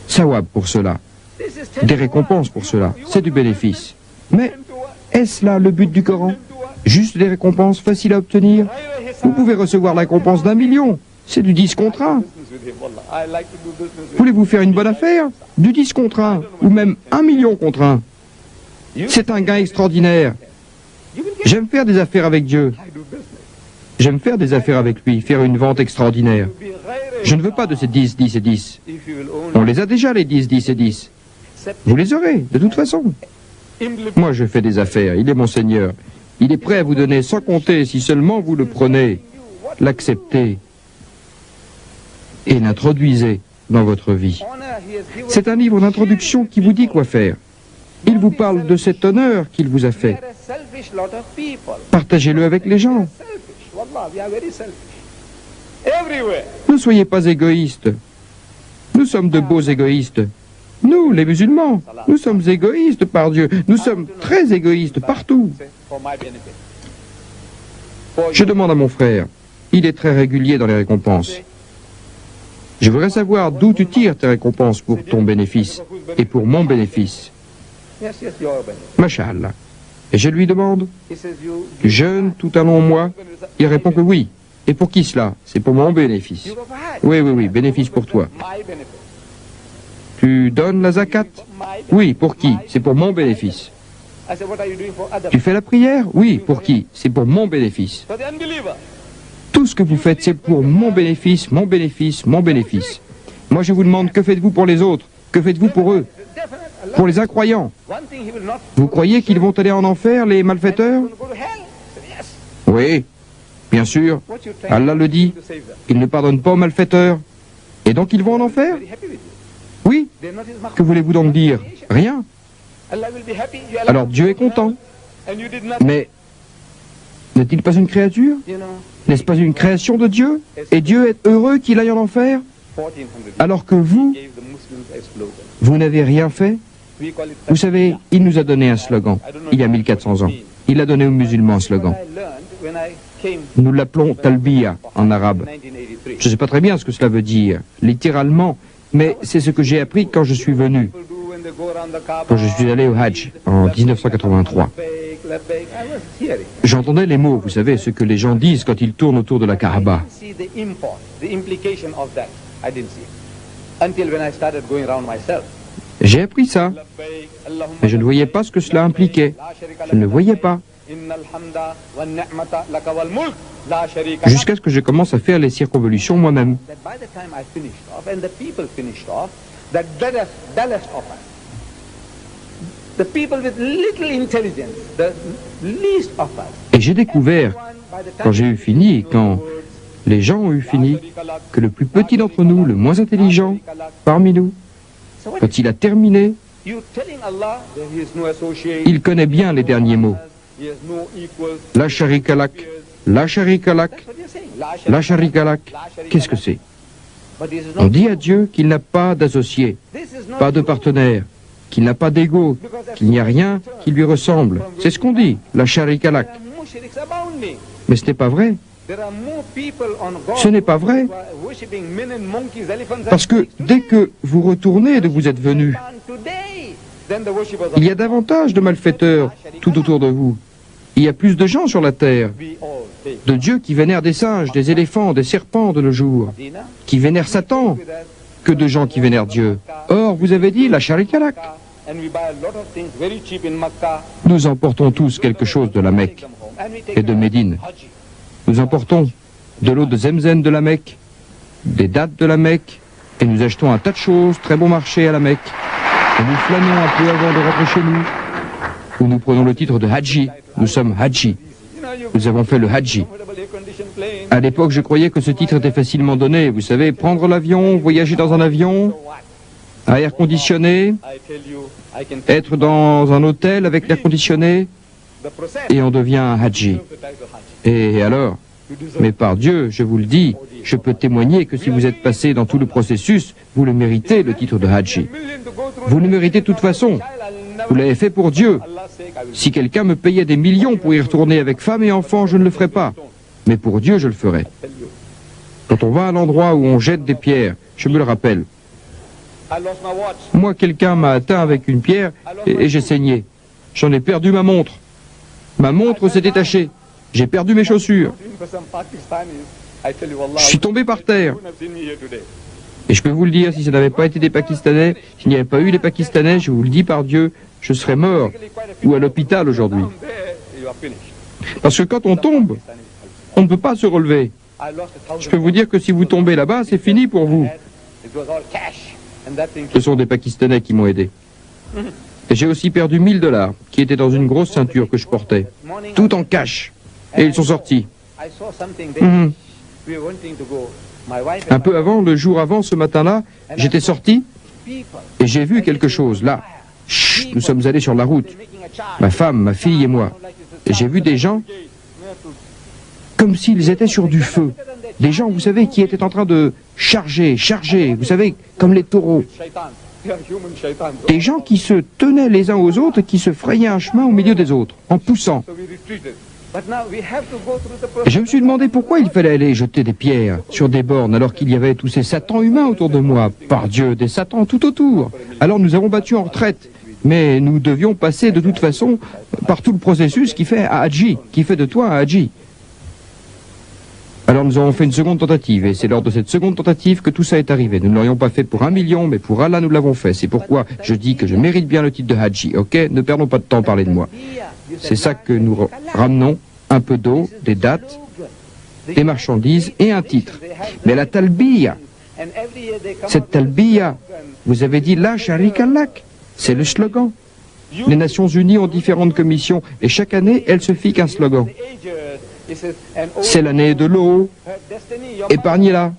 Sawab pour cela. Des récompenses pour cela. C'est du bénéfice. Mais est-ce là le but du Coran? Juste des récompenses faciles à obtenir? Vous pouvez recevoir la récompense d'1 million. C'est du 10 contre 1. Voulez-vous faire une bonne affaire? Du 10 contre 1, ou même 1 million contre 1. C'est un gain extraordinaire. J'aime faire des affaires avec Dieu. J'aime faire des affaires avec lui, faire une vente extraordinaire. Je ne veux pas de ces 10, 10 et 10. On les a déjà, les 10, 10 et 10. Vous les aurez, de toute façon. Moi, je fais des affaires. Il est mon Seigneur. Il est prêt à vous donner sans compter si seulement vous le prenez, l'acceptez et l'introduisez dans votre vie. C'est un livre d'introduction qui vous dit quoi faire. Il vous parle de cet honneur qu'il vous a fait. Partagez-le avec les gens. Ne soyez pas égoïstes. Nous sommes de beaux égoïstes. Nous, les musulmans, nous sommes égoïstes par Dieu. Nous sommes très égoïstes partout. Je demande à mon frère, il est très régulier dans les récompenses. Je voudrais savoir d'où tu tires tes récompenses pour ton bénéfice et pour mon bénéfice. Masha'Allah. Et je lui demande, tu jeûnes tout un long mois? Il répond que oui. Et pour qui cela? C'est pour mon bénéfice. Oui, oui, oui, bénéfice pour toi. Tu donnes la zakat? Oui, pour qui? C'est pour mon bénéfice. Tu fais la prière? Oui, pour qui? C'est pour mon bénéfice. Tout ce que vous faites, c'est pour mon bénéfice, mon bénéfice, mon bénéfice. Moi, je vous demande, que faites-vous pour les autres? Que faites-vous pour eux? Pour les incroyants? Vous croyez qu'ils vont aller en enfer, les malfaiteurs? Oui, bien sûr. Allah le dit, il ne pardonne pas aux malfaiteurs. Et donc ils vont en enfer? Oui. Que voulez-vous donc dire? Rien. Alors Dieu est content. Mais n'est-il pas une créature? N'est-ce pas une création de Dieu? Et Dieu est heureux qu'il aille en enfer? Alors que vous n'avez rien fait? Vous savez, il nous a donné un slogan, il y a 1400 ans. Il a donné aux musulmans un slogan. Nous l'appelons Talbiya en arabe. Je ne sais pas très bien ce que cela veut dire, littéralement, mais c'est ce que j'ai appris quand je suis venu, quand je suis allé au Hajj en 1983. J'entendais les mots, vous savez, ce que les gens disent quand ils tournent autour de la Kaaba. J'ai appris ça, mais je ne voyais pas ce que cela impliquait. Je ne le voyais pas. Jusqu'à ce que je commence à faire les circonvolutions moi-même. Et j'ai découvert, quand j'ai eu fini, quand les gens ont eu fini, que le plus petit d'entre nous, le moins intelligent parmi nous, quand il a terminé, il connaît bien les derniers mots. La sharika lak, la sharika lak, la sharika lak. Qu'est-ce que c'est? On dit à Dieu qu'il n'a pas d'associé, pas de partenaire, qu'il n'a pas d'ego, qu'il n'y a rien qui lui ressemble. C'est ce qu'on dit, la sharika lak. Mais ce n'est pas vrai. Ce n'est pas vrai. Parce que dès que vous retournez d'où vous êtes venu, il y a davantage de malfaiteurs tout autour de vous. Il y a plus de gens sur la terre, de dieux qui vénèrent des singes, des éléphants, des serpents de nos jours, qui vénèrent Satan, que de gens qui vénèrent Dieu. Or, vous avez dit la sharika lak. Nous emportons tous quelque chose de la Mecque et de Médine. Nous emportons de l'eau de Zemzem de la Mecque, des dattes de la Mecque, et nous achetons un tas de choses, très bon marché à la Mecque. Et nous flânons un peu avant de rentrer chez nous, où nous prenons le titre de Haji. Nous sommes Haji. Nous avons fait le Haji. À l'époque, je croyais que ce titre était facilement donné. Vous savez, prendre l'avion, voyager dans un avion, à air conditionné, être dans un hôtel avec l'air conditionné, et on devient un Haji. Et alors? Mais par Dieu, je vous le dis, je peux témoigner que si vous êtes passé dans tout le processus, vous le méritez, le titre de Haji. Vous le méritez de toute façon. Vous l'avez fait pour Dieu. Si quelqu'un me payait des millions pour y retourner avec femme et enfants, je ne le ferais pas. Mais pour Dieu, je le ferais. Quand on va à l'endroit où on jette des pierres, je me le rappelle. Moi, quelqu'un m'a atteint avec une pierre et j'ai saigné. J'en ai perdu ma montre. Ma montre s'est détachée. J'ai perdu mes chaussures. Je suis tombé par terre. Et je peux vous le dire, si ça n'avait pas été des Pakistanais, s'il n'y avait pas eu les Pakistanais, je vous le dis par Dieu, je serais mort ou à l'hôpital aujourd'hui. Parce que quand on tombe, on ne peut pas se relever. Je peux vous dire que si vous tombez là-bas, c'est fini pour vous. Ce sont des Pakistanais qui m'ont aidé. Et j'ai aussi perdu 1000 $, qui étaient dans une grosse ceinture que je portais, tout en cash. Et ils sont sortis. Un peu avant, le jour avant, ce matin-là, j'étais sorti et j'ai vu quelque chose, là. Chut, nous sommes allés sur la route, ma femme, ma fille et moi. Et j'ai vu des gens comme s'ils étaient sur du feu. Des gens, vous savez, qui étaient en train de charger, vous savez, comme les taureaux. Des gens qui se tenaient les uns aux autres et qui se frayaient un chemin au milieu des autres, en poussant. Et je me suis demandé pourquoi il fallait aller jeter des pierres sur des bornes alors qu'il y avait tous ces satans humains autour de moi. Par Dieu, des satans tout autour. Alors nous avons battu en retraite. Mais nous devions passer de toute façon par tout le processus qui fait un Hadji, qui fait de toi un Hadji. Alors nous avons fait une seconde tentative, et c'est lors de cette seconde tentative que tout ça est arrivé. Nous ne l'aurions pas fait pour 1 million, mais pour Allah nous l'avons fait. C'est pourquoi je dis que je mérite bien le titre de Hadji, ok? Ne perdons pas de temps à parler de moi. C'est ça que nous ramenons, un peu d'eau, des dattes, des marchandises et un titre. Mais la talbiya, cette talbiya, vous avez dit la sharika lak, c'est le slogan. Les Nations Unies ont différentes commissions, et chaque année, elles se fient qu'un slogan. C'est l'année de l'eau, épargnez-la,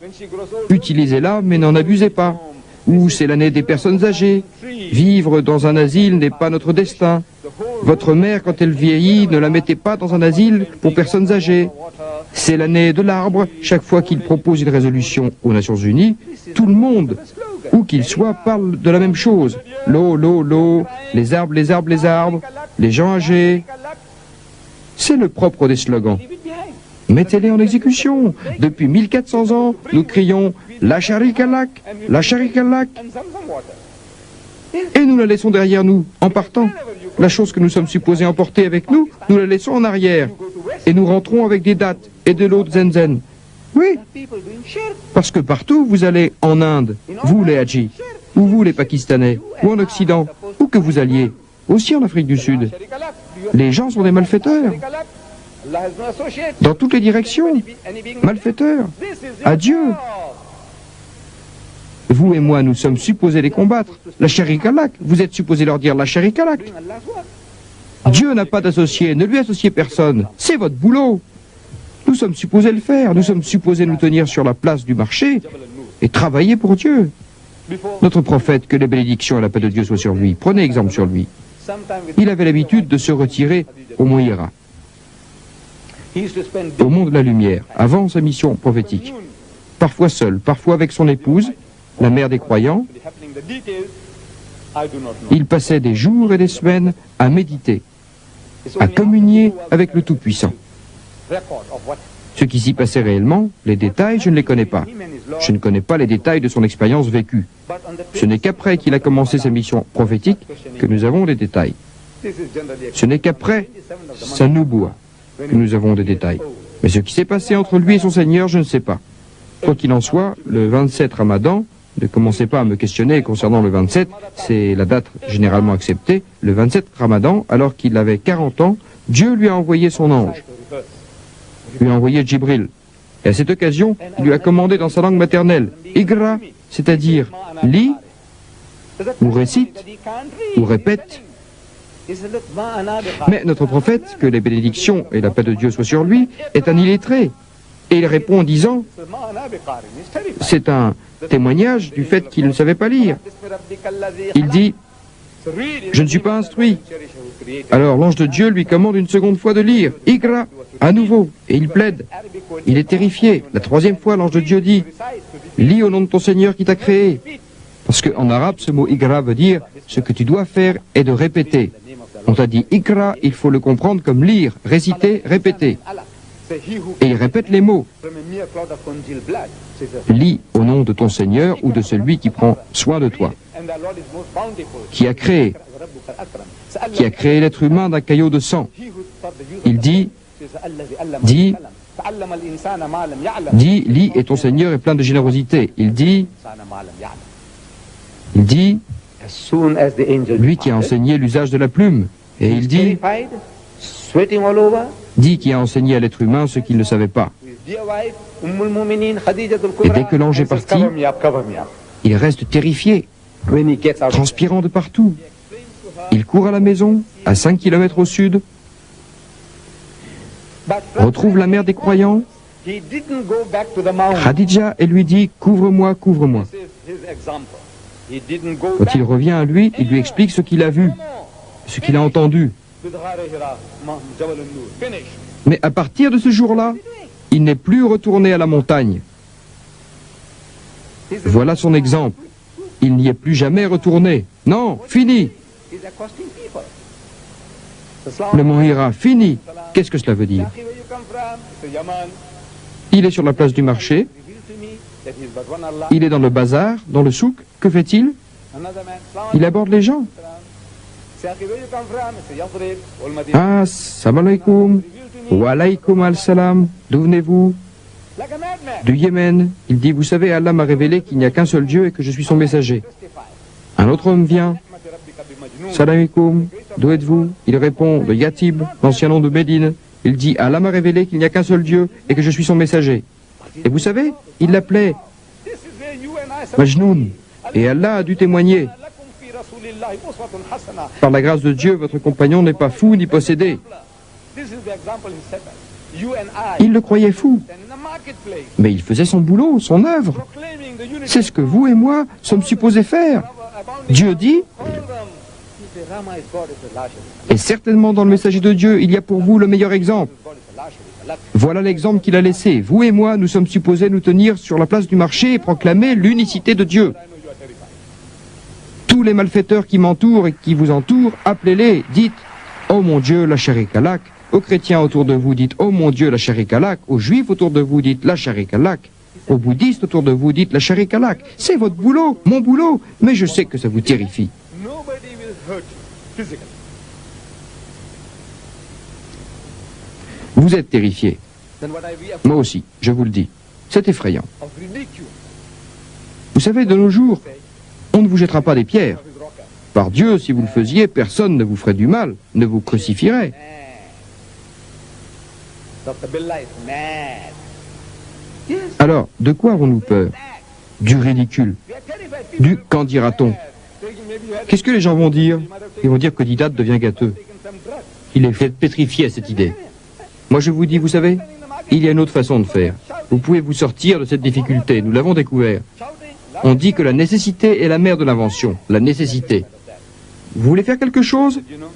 utilisez-la, mais n'en abusez pas. Ou c'est l'année des personnes âgées, vivre dans un asile n'est pas notre destin. Votre mère, quand elle vieillit, ne la mettez pas dans un asile pour personnes âgées. C'est l'année de l'arbre, chaque fois qu'il propose une résolution aux Nations Unies, tout le monde, où qu'il soit, parle de la même chose. L'eau, l'eau, l'eau, les arbres, les arbres, les arbres, les gens âgés. C'est le propre des slogans. Mettez-les en exécution. Depuis 1400 ans, nous crions « La Sharika Lak, la Sharika Lak ». Et nous la laissons derrière nous, en partant. La chose que nous sommes supposés emporter avec nous, nous la laissons en arrière. Et nous rentrons avec des dattes et de l'eau de Zenzen. Oui, parce que partout vous allez en Inde, vous les Hadjis, ou vous les Pakistanais, ou en Occident, où que vous alliez, aussi en Afrique du Sud. Les gens sont des malfaiteurs. Dans toutes les directions. Malfaiteurs. Adieu. Vous et moi, nous sommes supposés les combattre. La Sharika Lak, vous êtes supposés leur dire la Sharika Lak. Dieu n'a pas d'associé, ne lui associez personne. C'est votre boulot. Nous sommes supposés le faire. Nous sommes supposés nous tenir sur la place du marché et travailler pour Dieu. Notre prophète, que les bénédictions et la paix de Dieu soient sur lui. Prenez exemple sur lui. Il avait l'habitude de se retirer au mont Hira, au mont de la lumière, avant sa mission prophétique. Parfois seul, parfois avec son épouse, la mère des croyants. Il passait des jours et des semaines à méditer, à communier avec le Tout-Puissant. Ce qui s'y passait réellement, les détails, je ne les connais pas. Je ne connais pas les détails de son expérience vécue. Ce n'est qu'après qu'il a commencé sa mission prophétique que nous avons des détails. Ce n'est qu'après sa nubuwa que nous avons des détails. Mais ce qui s'est passé entre lui et son Seigneur, je ne sais pas. Quoi qu'il en soit, le 27 Ramadan, ne commencez pas à me questionner concernant le 27, c'est la date généralement acceptée, le 27 Ramadan, alors qu'il avait 40 ans, Dieu lui a envoyé son ange, lui a envoyé Djibril. Et à cette occasion, il lui a commandé dans sa langue maternelle, Igra, c'est-à-dire lis, ou récite, ou répète. Mais notre prophète, que les bénédictions et la paix de Dieu soient sur lui, est un illettré. Et il répond en disant, c'est un témoignage du fait qu'il ne savait pas lire. Il dit, je ne suis pas instruit. Alors l'ange de Dieu lui commande une seconde fois de lire, Igra, à nouveau, et il plaide. Il est terrifié. La troisième fois, l'ange de Dieu dit, lis au nom de ton Seigneur qui t'a créé. Parce qu'en arabe, ce mot Igra veut dire, ce que tu dois faire est de répéter. On t'a dit Igra, il faut le comprendre comme lire, réciter, répéter. Et il répète les mots. Lis au nom de ton Seigneur ou de celui qui prend soin de toi, qui a créé l'être humain d'un caillot de sang. Il dit, lis et ton Seigneur est plein de générosité. Il dit, lui qui a enseigné l'usage de la plume. Et il dit, sweating all over. dit qu'il a enseigné à l'être humain ce qu'il ne savait pas. His dear wife, Umm Khadijatul Et Kubra, dès que l'ange est says, parti, cover me up, cover me up. il reste terrifié, When he gets out, transpirant de partout. Il court à la maison, à 5 kilomètres au sud, but retrouve la mère des croyants, he didn't go back to the mountain. Khadija, et lui dit « Couvre-moi, couvre-moi ». This is his example. He didn't go Quand back il revient à lui, il lui explique ce qu'il a vu, ce qu'il a entendu. to the Ghar Hira, Mount Jabal an-Nur. Finish. Mais à partir de ce jour-là, il n'est plus retourné à la montagne. Voilà son exemple. Il n'y est plus jamais retourné. Non, fini. He's accosting people. Le mont Hira, fini. Qu'est-ce que cela veut dire? Where you come from? He said, Yaman. Il est sur la place du marché, Revealed to me that he's but one Allah. il est dans le bazar, dans le souk. Que fait-il? Another man. Il aborde les gens. Where you come from? He said, Yathrib, wal Madinah. Ah, salam alaikum. Revealed to me Wa alaykum al-salam. D'où venez-vous? like a madman. Du Yémen. Il dit, vous savez, Allah m'a révélé qu'il n'y a qu'un seul Dieu et que je suis son messager. Testify. Un autre homme vient. Rahmati rabbika bi majnun. Salam alaikum. D'où êtes-vous? Il répond, de Yatib, l'ancien nom de Médine. Il dit, Allah m'a révélé qu'il n'y a qu'un seul Dieu et que je suis son messager. Et vous savez, il l'appelait This is where you and I Majnoun. Et Allah a dû témoigner. lakum fi rasulillahi uswatun hasana. Par la grâce de Dieu, votre compagnon n'est pas fou ni possédé. This is the example he set us. You and I Il le croyait fou, stand in the marketplace mais il faisait son boulot, son œuvre. proclaiming the unity C'est ce que vous et moi sommes supposés faire. abounding. Dieu dit, Call them. He said, Rama is God, is a Lashari. et certainement dans le messager de Dieu, il y a pour vous le meilleur exemple. God is a Lashari. A Lashari. Voilà l'exemple qu'il a laissé. Vous et moi, nous sommes supposés nous tenir sur la place du marché et proclamer l'unicité de Dieu. I know you are terrified. Tous les malfaiteurs qui m'entourent et qui vous entourent, appelez-les, dites « Oh mon Dieu, la Sharika Lak ». Aux chrétiens autour de vous, dites « Oh mon Dieu, la Sharika Lak ». Aux juifs autour de vous, dites « La Sharika Lak ». Aux bouddhistes autour de vous, dites « La Sharika Lak ». C'est votre boulot, mon boulot, mais je sais que ça vous terrifie. Nobody will hurt you physically. Vous êtes terrifiés. Then what I we have Moi aussi, je vous le dis. C'est effrayant. of ridicule Vous savez, de nos jours, on ne vous jettera pas des pierres. of his rocker. Par Dieu, si vous le faisiez, personne ne vous ferait du mal, ne vous crucifierait. Dr. Billah is mad. Yes, Alors, de quoi avons-nous peur? Du ridicule. we are terrified. Du qu'en dira-t-on? Maybe you had Qu'est-ce que les gens vont dire? Ils vont dire que Didat devient gâteux. taken some drugs. Il est fait pétrifié à cette idée. Moi je vous dis, vous savez, il y a une autre façon de faire. Vous pouvez vous sortir de cette difficulté, nous l'avons découvert. Shouting. On dit que la nécessité est la mère de l'invention. La nécessité. Vous voulez faire quelque chose? You know,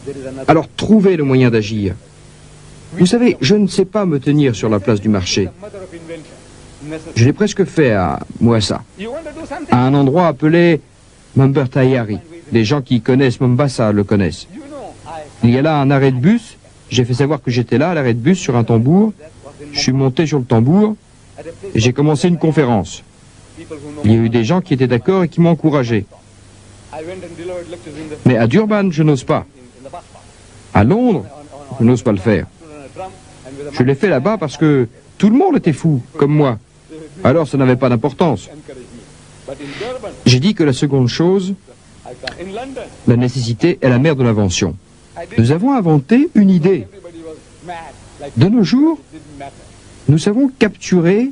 there is another. Alors trouvez le moyen d'agir. Vous savez, je ne sais pas me tenir sur la place du marché. The mother of invention. Necessary. Je l'ai presque fait à Mouassa, You want to do something? à un endroit appelé Mambertayari. Les gens qui connaissent Mombasa le connaissent. You know, Il y a là un arrêt de bus. J'ai fait savoir que j'étais là, à l'arrêt de bus, sur un tambour. Je suis monté sur le tambour at a place et j'ai commencé une conférence. people who know. Il y a eu des gens qui étaient d'accord et qui m'ont encouragé. I went and delivered lectures in the Mais à Durban, je n'ose pas. in the bus stop. À Londres, je n'ose pas le faire. Stood on a drum and with a Je l'ai fait là-bas parce que tout le monde était fou, comme moi. Alors ça n'avait pas d'importance. encourage me. But in Durban, J'ai dit que la seconde chose, I can't. In London, la nécessité est la mère de l'invention. I did. Nous avons inventé une idée. Everybody was mad. Like De nos jours, it didn't matter. nous savons capturer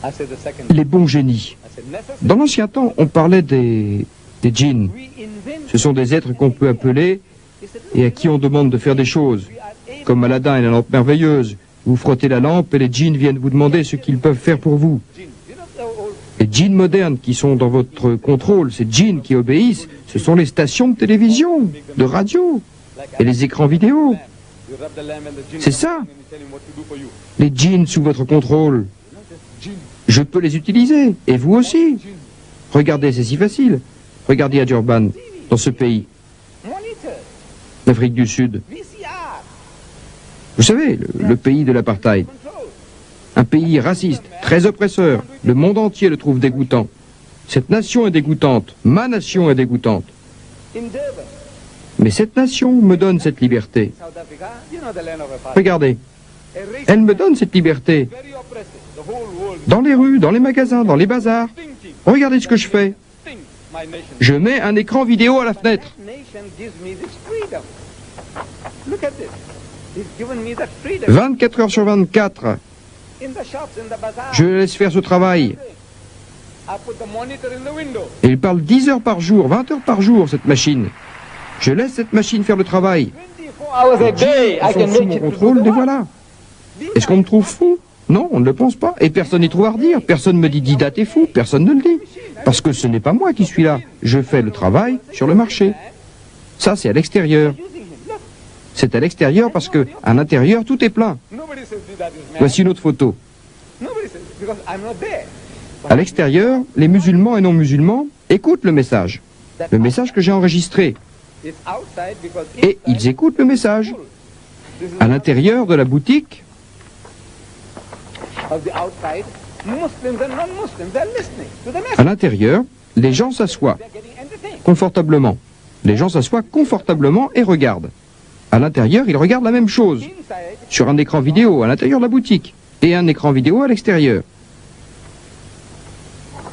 I said the second. les bons génies. I said necessary. Dans l'ancien temps, on parlait des djinns. We invent. Ce sont des êtres qu'on peut appeler He said, et à qui on demande de faire des choses. we are able. Comme Aladdin et la lampe merveilleuse. Vous frottez la lampe et les djinns viennent vous demander ce qu'ils peuvent faire pour vous. Jinn. You know the old. Les djinns modernes qui sont dans votre contrôle, ces djinns qui obéissent, ce sont les stations de télévision, de radio Like et les écrans vidéo. lamp. You rub the lamp and the jinn C'est comes ça. and you tell him what to do for you. Les djinns sous votre contrôle, You know this jinn. je peux les utiliser. Et vous aussi. Jinn. Regardez, c'est si facile. Regardez à Durban, dans ce pays, Monitor. l'Afrique du Sud. VCR. Vous savez, le pays de l'apartheid. Control. Un pays raciste, très oppresseur. Le monde entier le trouve dégoûtant. Cette nation est dégoûtante. Ma nation est dégoûtante. In Durban, Mais cette nation me donne cette liberté. South Africa, you know the land of apartheid. Regardez, A race elle me donne cette liberté. very oppressive. The whole world Dans les rues, dans les magasins, dans les bazars. thinking. Regardez ce que je fais. Think. Je mets un écran vidéo à la fenêtre. 24 heures sur 24, je le laisse faire ce travail. Et il parle 10 heures par jour, 20 heures par jour, cette machine. Je laisse cette machine faire le travail. Ils sont sous mon contrôle, les voilà. Est-ce qu'on me trouve fou? Non, on ne le pense pas. Et personne n'y trouve à redire. Personne ne me dit Dida, t'es fou. Personne ne le dit. Parce que ce n'est pas moi qui suis là. Je fais le travail sur le marché. Ça, c'est à l'extérieur. C'est à l'extérieur parce que à l'intérieur, tout est plein. Voici une autre photo. À l'extérieur, les musulmans et non-musulmans écoutent le message que j'ai enregistré. Et ils écoutent le message. À l'intérieur de la boutique, à l'intérieur, les gens s'assoient confortablement. Les gens s'assoient confortablement et regardent. À l'intérieur, ils regardent la même chose, sur un écran vidéo à l'intérieur de la boutique, et un écran vidéo à l'extérieur.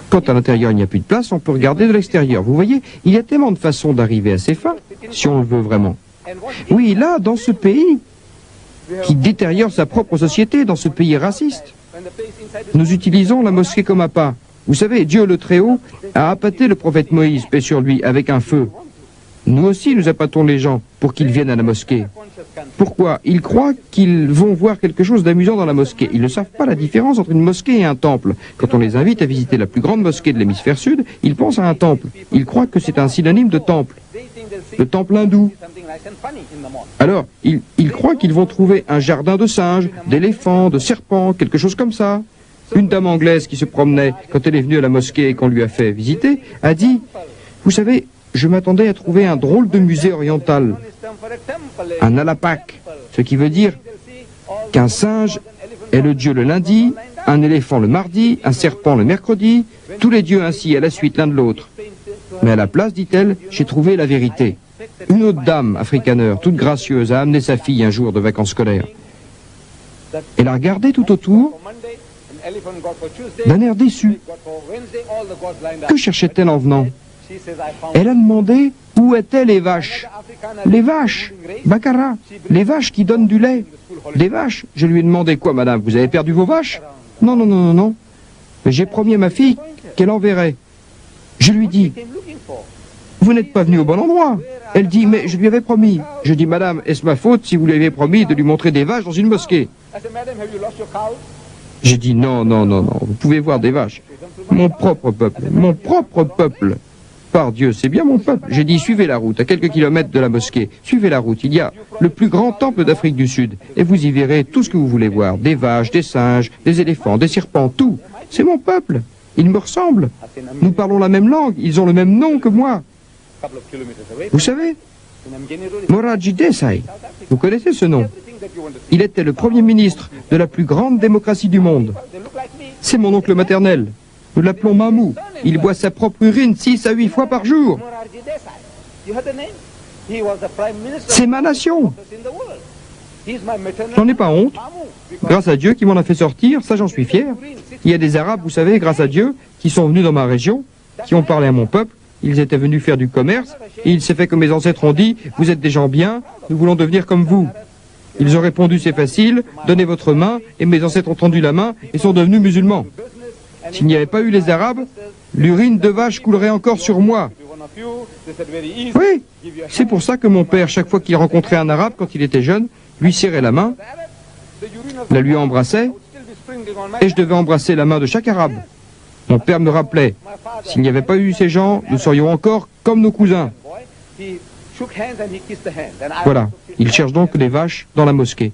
Quand à l'intérieur il n'y a plus de place, on peut regarder de l'extérieur. Vous voyez, il y a tellement de façons d'arriver à ses fins, si on le veut vraiment. Oui, là, dans ce pays, qui détériore sa propre société, dans ce pays raciste, nous utilisons la mosquée comme appât. Vous savez, Dieu le Très-Haut a appâté le prophète Moïse, paix sur lui, avec un feu. Nous aussi, nous appâtons les gens pour qu'ils viennent à la mosquée. Pourquoi? Ils croient qu'ils vont voir quelque chose d'amusant dans la mosquée. Ils ne savent pas la différence entre une mosquée et un temple. Quand on les invite à visiter la plus grande mosquée de l'hémisphère sud, ils pensent à un temple. Ils croient que c'est un synonyme de temple. Le temple hindou. Alors, ils croient qu'ils vont trouver un jardin de singes, d'éléphants, de serpents, quelque chose comme ça. Une dame anglaise qui se promenait, quand elle est venue à la mosquée et qu'on lui a fait visiter, a dit « Vous savez, je m'attendais à trouver un drôle de musée oriental, un alapak, ce qui veut dire qu'un singe est le dieu le lundi, un éléphant le mardi, un serpent le mercredi, tous les dieux ainsi à la suite l'un de l'autre. Mais à la place, dit-elle, j'ai trouvé la vérité. Une autre dame, africaneur, toute gracieuse, a amené sa fille un jour de vacances scolaires. Elle a regardé tout autour, d'un air déçu. Que cherchait-elle en venant? Elle a demandé où étaient les vaches. Les vaches, Baccarat, les vaches qui donnent du lait. Des vaches. Je lui ai demandé quoi, madame? Vous avez perdu vos vaches? Non, non, non, non, non. Mais j'ai promis à ma fille qu'elle enverrait. Je lui dis, vous n'êtes pas venu au bon endroit. Elle dit, mais je lui avais promis. Je dis, madame, est-ce ma faute si vous lui avez promis de lui montrer des vaches dans une mosquée? J'ai dit, non, non, non, non, vous pouvez voir des vaches. Mon propre peuple, mon propre peuple. Par Dieu, c'est bien mon peuple. J'ai dit, suivez la route, à quelques kilomètres de la mosquée. Suivez la route, il y a le plus grand temple d'Afrique du Sud. Et vous y verrez tout ce que vous voulez voir. Des vaches, des singes, des éléphants, des serpents, tout. C'est mon peuple. Ils me ressemblent. Nous parlons la même langue. Ils ont le même nom que moi. Vous savez, Morarji Desai, vous connaissez ce nom? Il était le premier ministre de la plus grande démocratie du monde. C'est mon oncle maternel. Nous l'appelons Mamou. Il boit sa propre urine 6 à 8 fois par jour. C'est ma nation. J'en ai pas honte. Grâce à Dieu qui m'en a fait sortir, ça j'en suis fier. Il y a des Arabes, vous savez, grâce à Dieu, qui sont venus dans ma région, qui ont parlé à mon peuple. Ils étaient venus faire du commerce, et il s'est fait que mes ancêtres ont dit, vous êtes des gens bien, nous voulons devenir comme vous. Ils ont répondu, c'est facile, donnez votre main, et mes ancêtres ont tendu la main et sont devenus musulmans. S'il n'y avait pas eu les Arabes, l'urine de vache coulerait encore sur moi. Oui, c'est pour ça que mon père, chaque fois qu'il rencontrait un Arabe quand il était jeune, lui serrait la main, la lui embrassait, et je devais embrasser la main de chaque Arabe. Mon père me rappelait, s'il n'y avait pas eu ces gens, nous serions encore comme nos cousins. Voilà, il cherche donc les vaches dans la mosquée.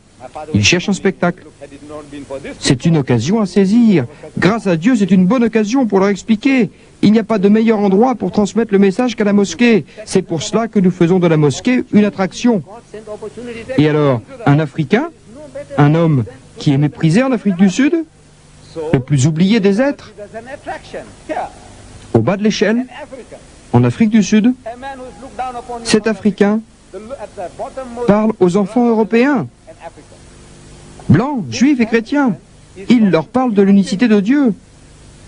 Il cherche un spectacle. C'est une occasion à saisir. Grâce à Dieu, c'est une bonne occasion pour leur expliquer. Il n'y a pas de meilleur endroit pour transmettre le message qu'à la mosquée. C'est pour cela que nous faisons de la mosquée une attraction. Et alors, un Africain, un homme qui est méprisé en Afrique du Sud, le plus oublié des êtres, au bas de l'échelle, en Afrique du Sud, cet Africain parle aux enfants européens, blancs, juifs et chrétiens. Il leur parle de l'unicité de Dieu.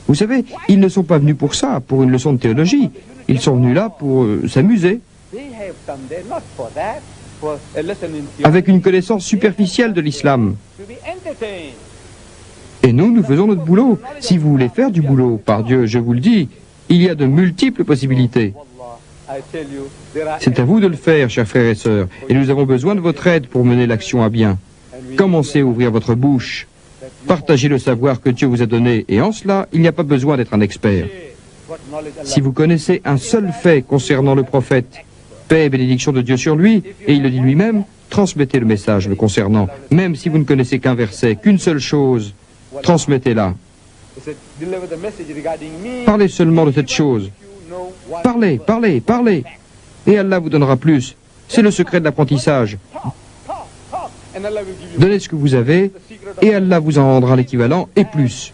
Vous savez, ils ne sont pas venus pour ça, pour une leçon de théologie. Ils sont venus là pour s'amuser, avec une connaissance superficielle de l'islam. Et nous faisons notre boulot. Si vous voulez faire du boulot, par Dieu, je vous le dis, il y a de multiples possibilités. C'est à vous de le faire, chers frères et sœurs, et nous avons besoin de votre aide pour mener l'action à bien. Commencez à ouvrir votre bouche, partagez le savoir que Dieu vous a donné, et en cela, il n'y a pas besoin d'être un expert. Si vous connaissez un seul fait concernant le prophète, paix et bénédiction de Dieu sur lui, et il le dit lui-même, transmettez le message le concernant. Même si vous ne connaissez qu'un verset, qu'une seule chose, transmettez-la. Parlez seulement de cette chose. Parlez, parlez, parlez. Et Allah vous donnera plus. C'est le secret de l'apprentissage. Donnez ce que vous avez, et Allah vous en rendra l'équivalent et plus.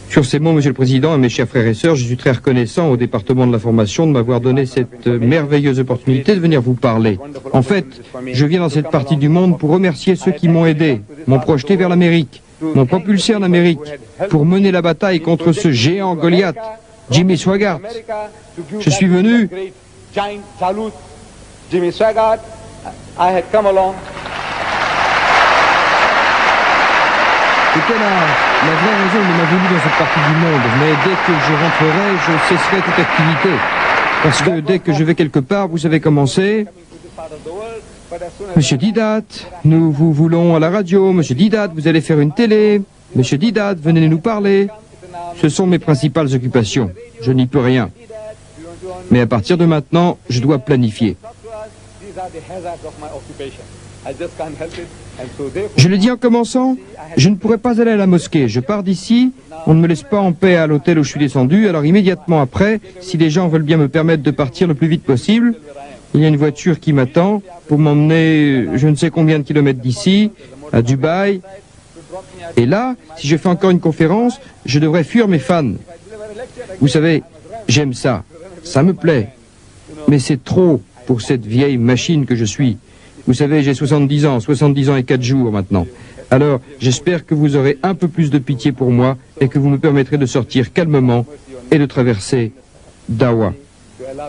Sur ces mots, Monsieur le Président et mes chers frères et sœurs, je suis très reconnaissant au département de l'information de m'avoir donné cette merveilleuse opportunité de venir vous parler. En fait, je viens dans cette partie du monde pour remercier ceux qui m'ont aidé, m'ont projeté vers l'Amérique, m'ont propulsé en Amérique, pour mener la bataille contre ce géant Goliath, Jimmy Swaggart. Je suis venu... Jimmy Swaggart, I had come along. C'était la vraie raison de ma venue dans cette partie du monde. Mais dès que je rentrerai, je cesserai toute activité. Parce que dès que je vais quelque part, vous savez comment c'est. Monsieur Didat, nous vous voulons à la radio. Monsieur Didat, vous allez faire une télé. Monsieur Didat, venez nous parler. Ce sont mes principales occupations. Je n'y peux rien. Mais à partir de maintenant, je dois planifier. Je le dis en commençant, je ne pourrai pas aller à la mosquée. Je pars d'ici, on ne me laisse pas en paix à l'hôtel où je suis descendu, alors immédiatement après, si les gens veulent bien me permettre de partir le plus vite possible, il y a une voiture qui m'attend pour m'emmener je ne sais combien de kilomètres d'ici, à Dubaï. Et là, si je fais encore une conférence, je devrais fuir mes fans. Vous savez, j'aime ça, ça me plaît, mais c'est trop pour cette vieille machine que je suis. Vous savez, j'ai 70 ans et 4 jours maintenant. Alors, j'espère que vous aurez un peu plus de pitié pour moi et que vous me permettrez de sortir calmement et de traverser Dawa.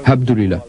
Abdulillah.